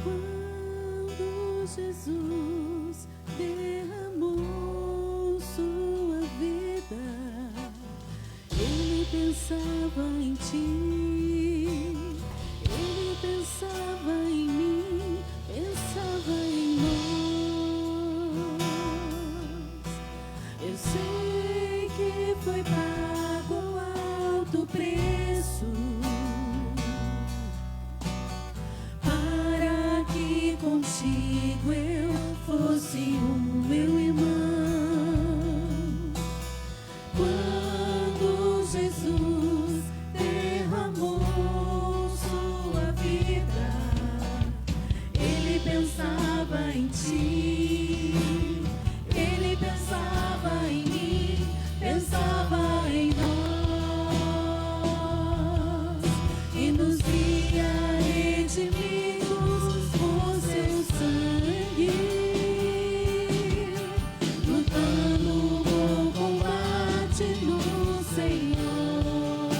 S4: Quando Jesus derramou sua vida, Ele pensava em ti. Pensava em mim, pensava em nós. Eu sei que foi pago alto preço para que contigo eu fosse o meu irmão. Quando Jesus derramou pensava em ti, Ele pensava em mim, pensava em nós, e nos via redimidos com seu sangue, lutando o bom combate no Senhor,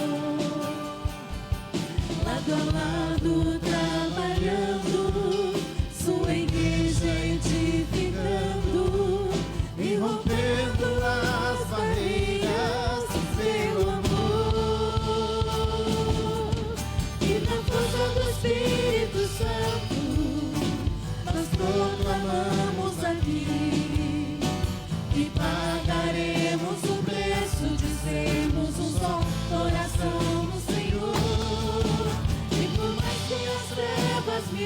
S4: lado a lado trabalhando, sua igreja edificando e rompendo as barreiras pelo amor. E na força do Espírito Santo nós proclamamos aqui que pagaremos o preço de sermos um só coração no Senhor. E por mais que as trevas me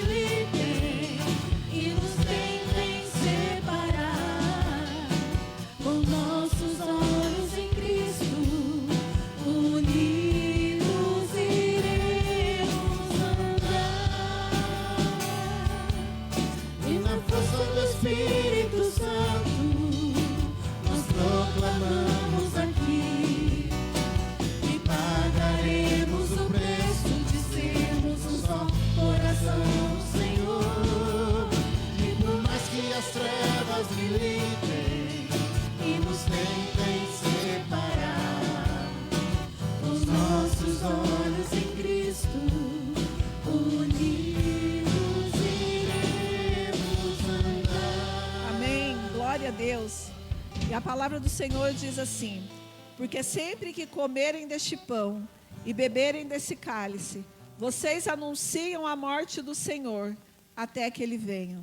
S4: olhos em Cristo, unidos iremos andar.
S3: Amém. Glória a Deus. E a palavra do Senhor diz assim: porque sempre que comerem deste pão e beberem desse cálice, vocês anunciam a morte do Senhor até que Ele venha.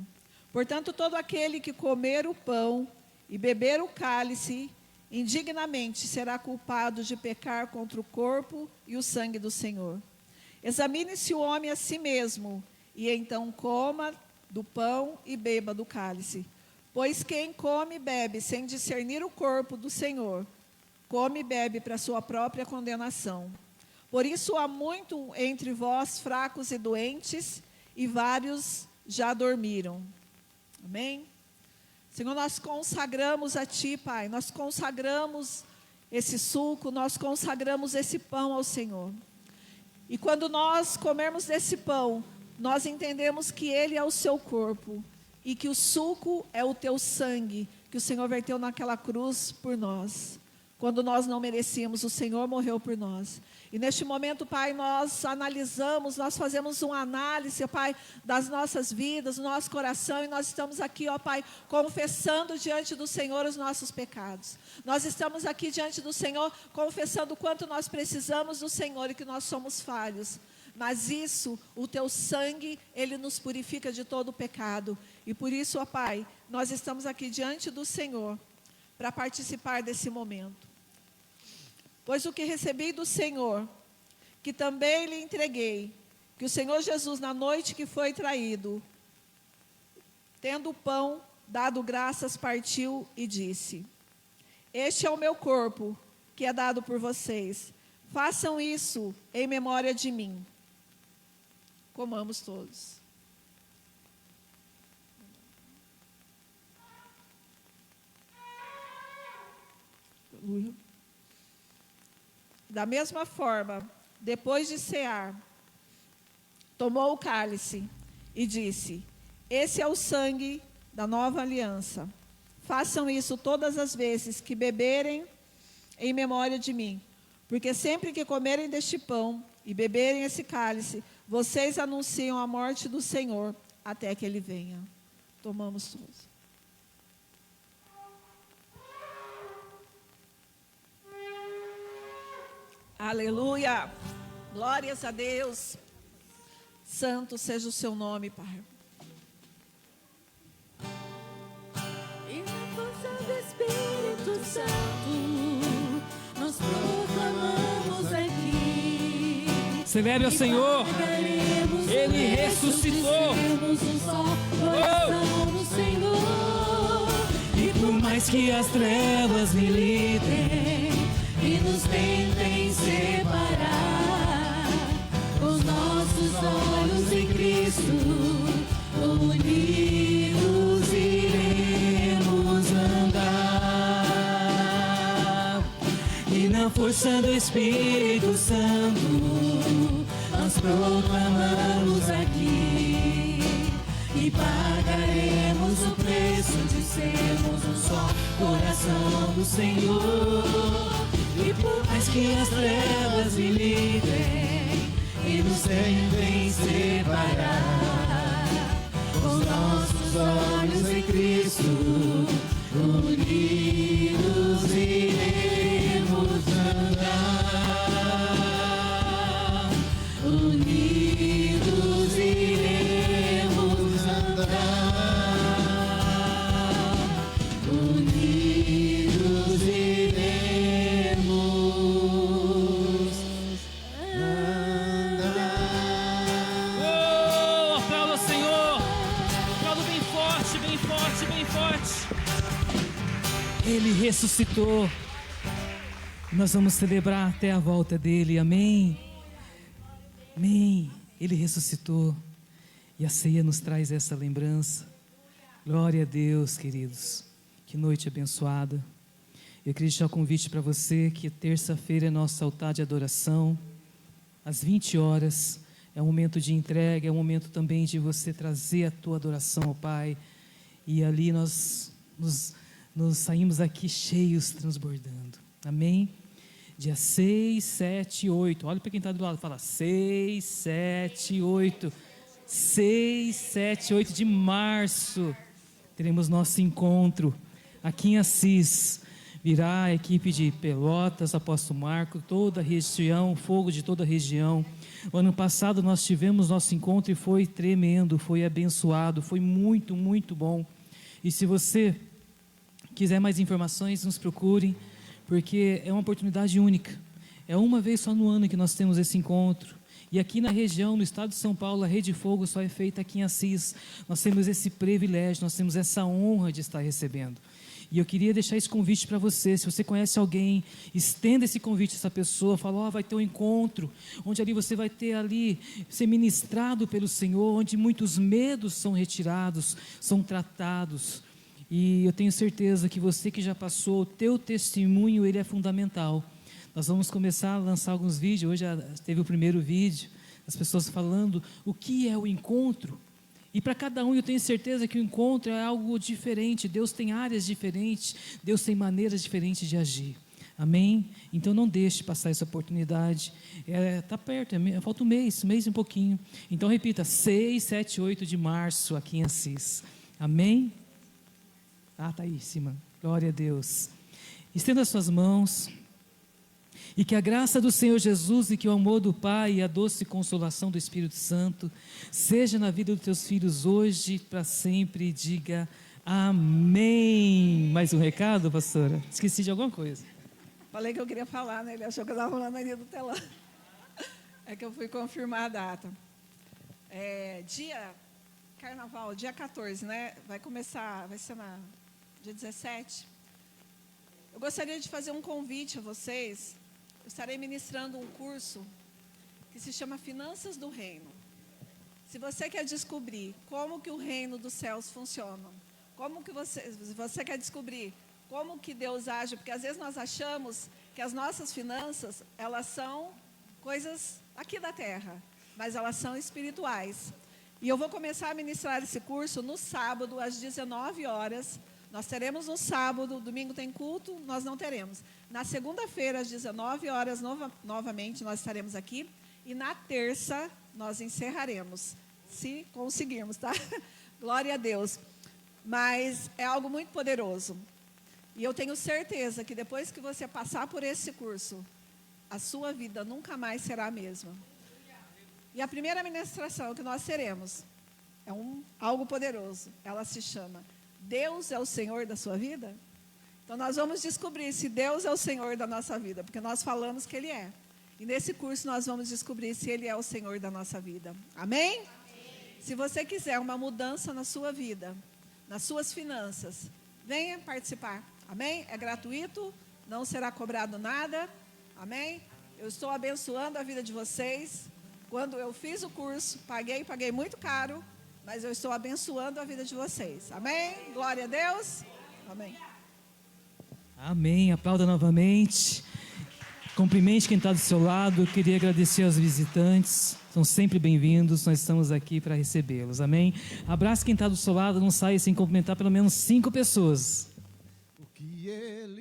S3: Portanto, todo aquele que comer o pão e beber o cálice indignamente será culpado de pecar contra o corpo e o sangue do Senhor. Examine-se o homem a si mesmo, e então coma do pão e beba do cálice. Pois quem come e bebe sem discernir o corpo do Senhor, come e bebe para sua própria condenação. Por isso há muito entre vós fracos e doentes, e vários já dormiram. Amém? Senhor, nós consagramos a Ti, Pai. Nós consagramos esse suco, nós consagramos esse pão ao Senhor. E quando nós comermos desse pão, nós entendemos que ele é o seu corpo e que o suco é o teu sangue, que o Senhor verteu naquela cruz por nós. Quando nós não merecíamos, o Senhor morreu por nós. E neste momento, Pai, nós analisamos, nós fazemos uma análise, Pai, das nossas vidas, do nosso coração, e nós estamos aqui, ó Pai, confessando diante do Senhor os nossos pecados. Nós estamos aqui diante do Senhor, confessando o quanto nós precisamos do Senhor e que nós somos falhos. Mas isso, o teu sangue, ele nos purifica de todo o pecado. E por isso, ó Pai, nós estamos aqui diante do Senhor para participar desse momento. Pois o que recebi do Senhor, que também lhe entreguei, que o Senhor Jesus, na noite que foi traído, tendo o pão, dado graças, partiu e disse: este é o meu corpo, que é dado por vocês. Façam isso em memória de mim. Comamos todos. Aleluia. Da mesma forma, depois de cear, tomou o cálice e disse: esse é o sangue da nova aliança. Façam isso todas as vezes que beberem em memória de mim. Porque sempre que comerem deste pão e beberem esse cálice, vocês anunciam a morte do Senhor até que Ele venha. Tomamos todos. Aleluia! Glórias a Deus. Santo seja o seu nome, Pai.
S4: E na força do Espírito Santo, nós proclamamos aqui.
S1: Celebre ao Senhor. Ele ressuscitou.
S4: No Senhor.
S1: E por mais que as trevas militem
S4: E nos tentem separar, os nossos olhos em Cristo, unidos iremos andar.
S1: e na força do Espírito Santo,
S4: Nós proclamamos aqui e pagaremos o preço de sermos um só coração do Senhor.
S1: e por mais que as trevas militem
S4: E nos tentem separar, os nossos olhos em Cristo, unidos iremos andar. Unidos iremos andar. Unidos iremos
S1: Oh, aplauda o Senhor. Aplauda bem forte, bem forte, bem forte. Ele ressuscitou. Nós vamos celebrar até a volta dele. Amém. Amém. Ele ressuscitou. E a ceia nos traz essa lembrança. Glória a Deus, queridos. Que noite abençoada. Eu queria deixar o convite para você que terça-feira é nosso altar de adoração. Às 20 horas. É um momento de entrega, é um momento também de você trazer a tua adoração ao Pai. E ali nós saímos aqui cheios, transbordando. Amém? Dia 6, 7 e 8. Olha para quem está do lado, fala 6, 7 e 8. 6, 7 e 8 de março. Teremos nosso encontro aqui em Assis. Virá a equipe de Pelotas, Apóstolo Marco, toda a região, fogo de toda a região. O ano passado nós tivemos nosso encontro e foi tremendo, foi abençoado, foi muito, muito bom. E se você quiser mais informações, nos procure, porque é uma oportunidade única. É uma vez só no ano que nós temos esse encontro. E aqui na região, no estado de São Paulo, a Rede Fogo só é feita aqui em Assis. Nós temos esse privilégio, nós temos essa honra de estar recebendo. E eu queria deixar esse convite para você. Se você conhece alguém, estenda esse convite a essa pessoa. Fala, vai ter um encontro, onde ali você vai ter ali, ser ministrado pelo Senhor, onde muitos medos são retirados, são tratados. E eu tenho certeza que você que já passou, o teu testemunho, ele é fundamental. Nós vamos começar a lançar alguns vídeos. Hoje já teve o primeiro vídeo, as pessoas falando o que é o encontro. E para cada um eu tenho certeza que o encontro é algo diferente. Deus tem áreas diferentes, Deus tem maneiras diferentes de agir. Amém? Então não deixe passar essa oportunidade. Está perto, falta um mês e um pouquinho. Então repita, 6, 7 e 8 de março aqui em Assis. Amém? Está aí em cima. Glória a Deus. Estenda as suas mãos. E que a graça do Senhor Jesus e que o amor do Pai e a doce consolação do Espírito Santo seja na vida dos teus filhos hoje e para sempre. Diga amém. Mais um recado, pastora? Esqueci de alguma coisa.
S3: Falei que eu queria falar, né? Ele achou que eu estava falando ali do telão. É que eu fui confirmar a data. Carnaval, dia 14, né? Vai ser dia 17. Eu gostaria de fazer um convite a vocês. Eu estarei ministrando um curso que se chama Finanças do Reino. Se você quer descobrir como que o reino dos céus funciona, se você quer descobrir como que Deus age, porque às vezes nós achamos que as nossas finanças, elas são coisas aqui da terra, mas elas são espirituais. E eu vou começar a ministrar esse curso no sábado, às 19 horas. Nós teremos no sábado, domingo tem culto, nós não teremos. Na segunda-feira, às 19 horas, novamente, nós estaremos aqui. E na terça, nós encerraremos, se conseguirmos, tá? Glória a Deus. Mas é algo muito poderoso. E eu tenho certeza que depois que você passar por esse curso, a sua vida nunca mais será a mesma. E a primeira ministração que nós teremos é algo poderoso. Ela se chama Deus é o Senhor da sua vida? Então nós vamos descobrir se Deus é o Senhor da nossa vida, porque nós falamos que Ele é. E nesse curso nós vamos descobrir se Ele é o Senhor da nossa vida. Amém? Amém. Se você quiser uma mudança na sua vida, nas suas finanças, venha participar. Amém? É gratuito, não será cobrado nada. Amém? Eu estou abençoando a vida de vocês. Quando eu fiz o curso, paguei muito caro, mas eu estou abençoando a vida de vocês. Amém? Glória a Deus. Amém.
S1: Amém. Aplauda novamente. Cumprimente quem está do seu lado. Eu queria agradecer aos visitantes. São sempre bem-vindos. Nós estamos aqui para recebê-los. Amém? Abraço quem está do seu lado. Não saia sem cumprimentar pelo menos 5 pessoas.
S2: O que ele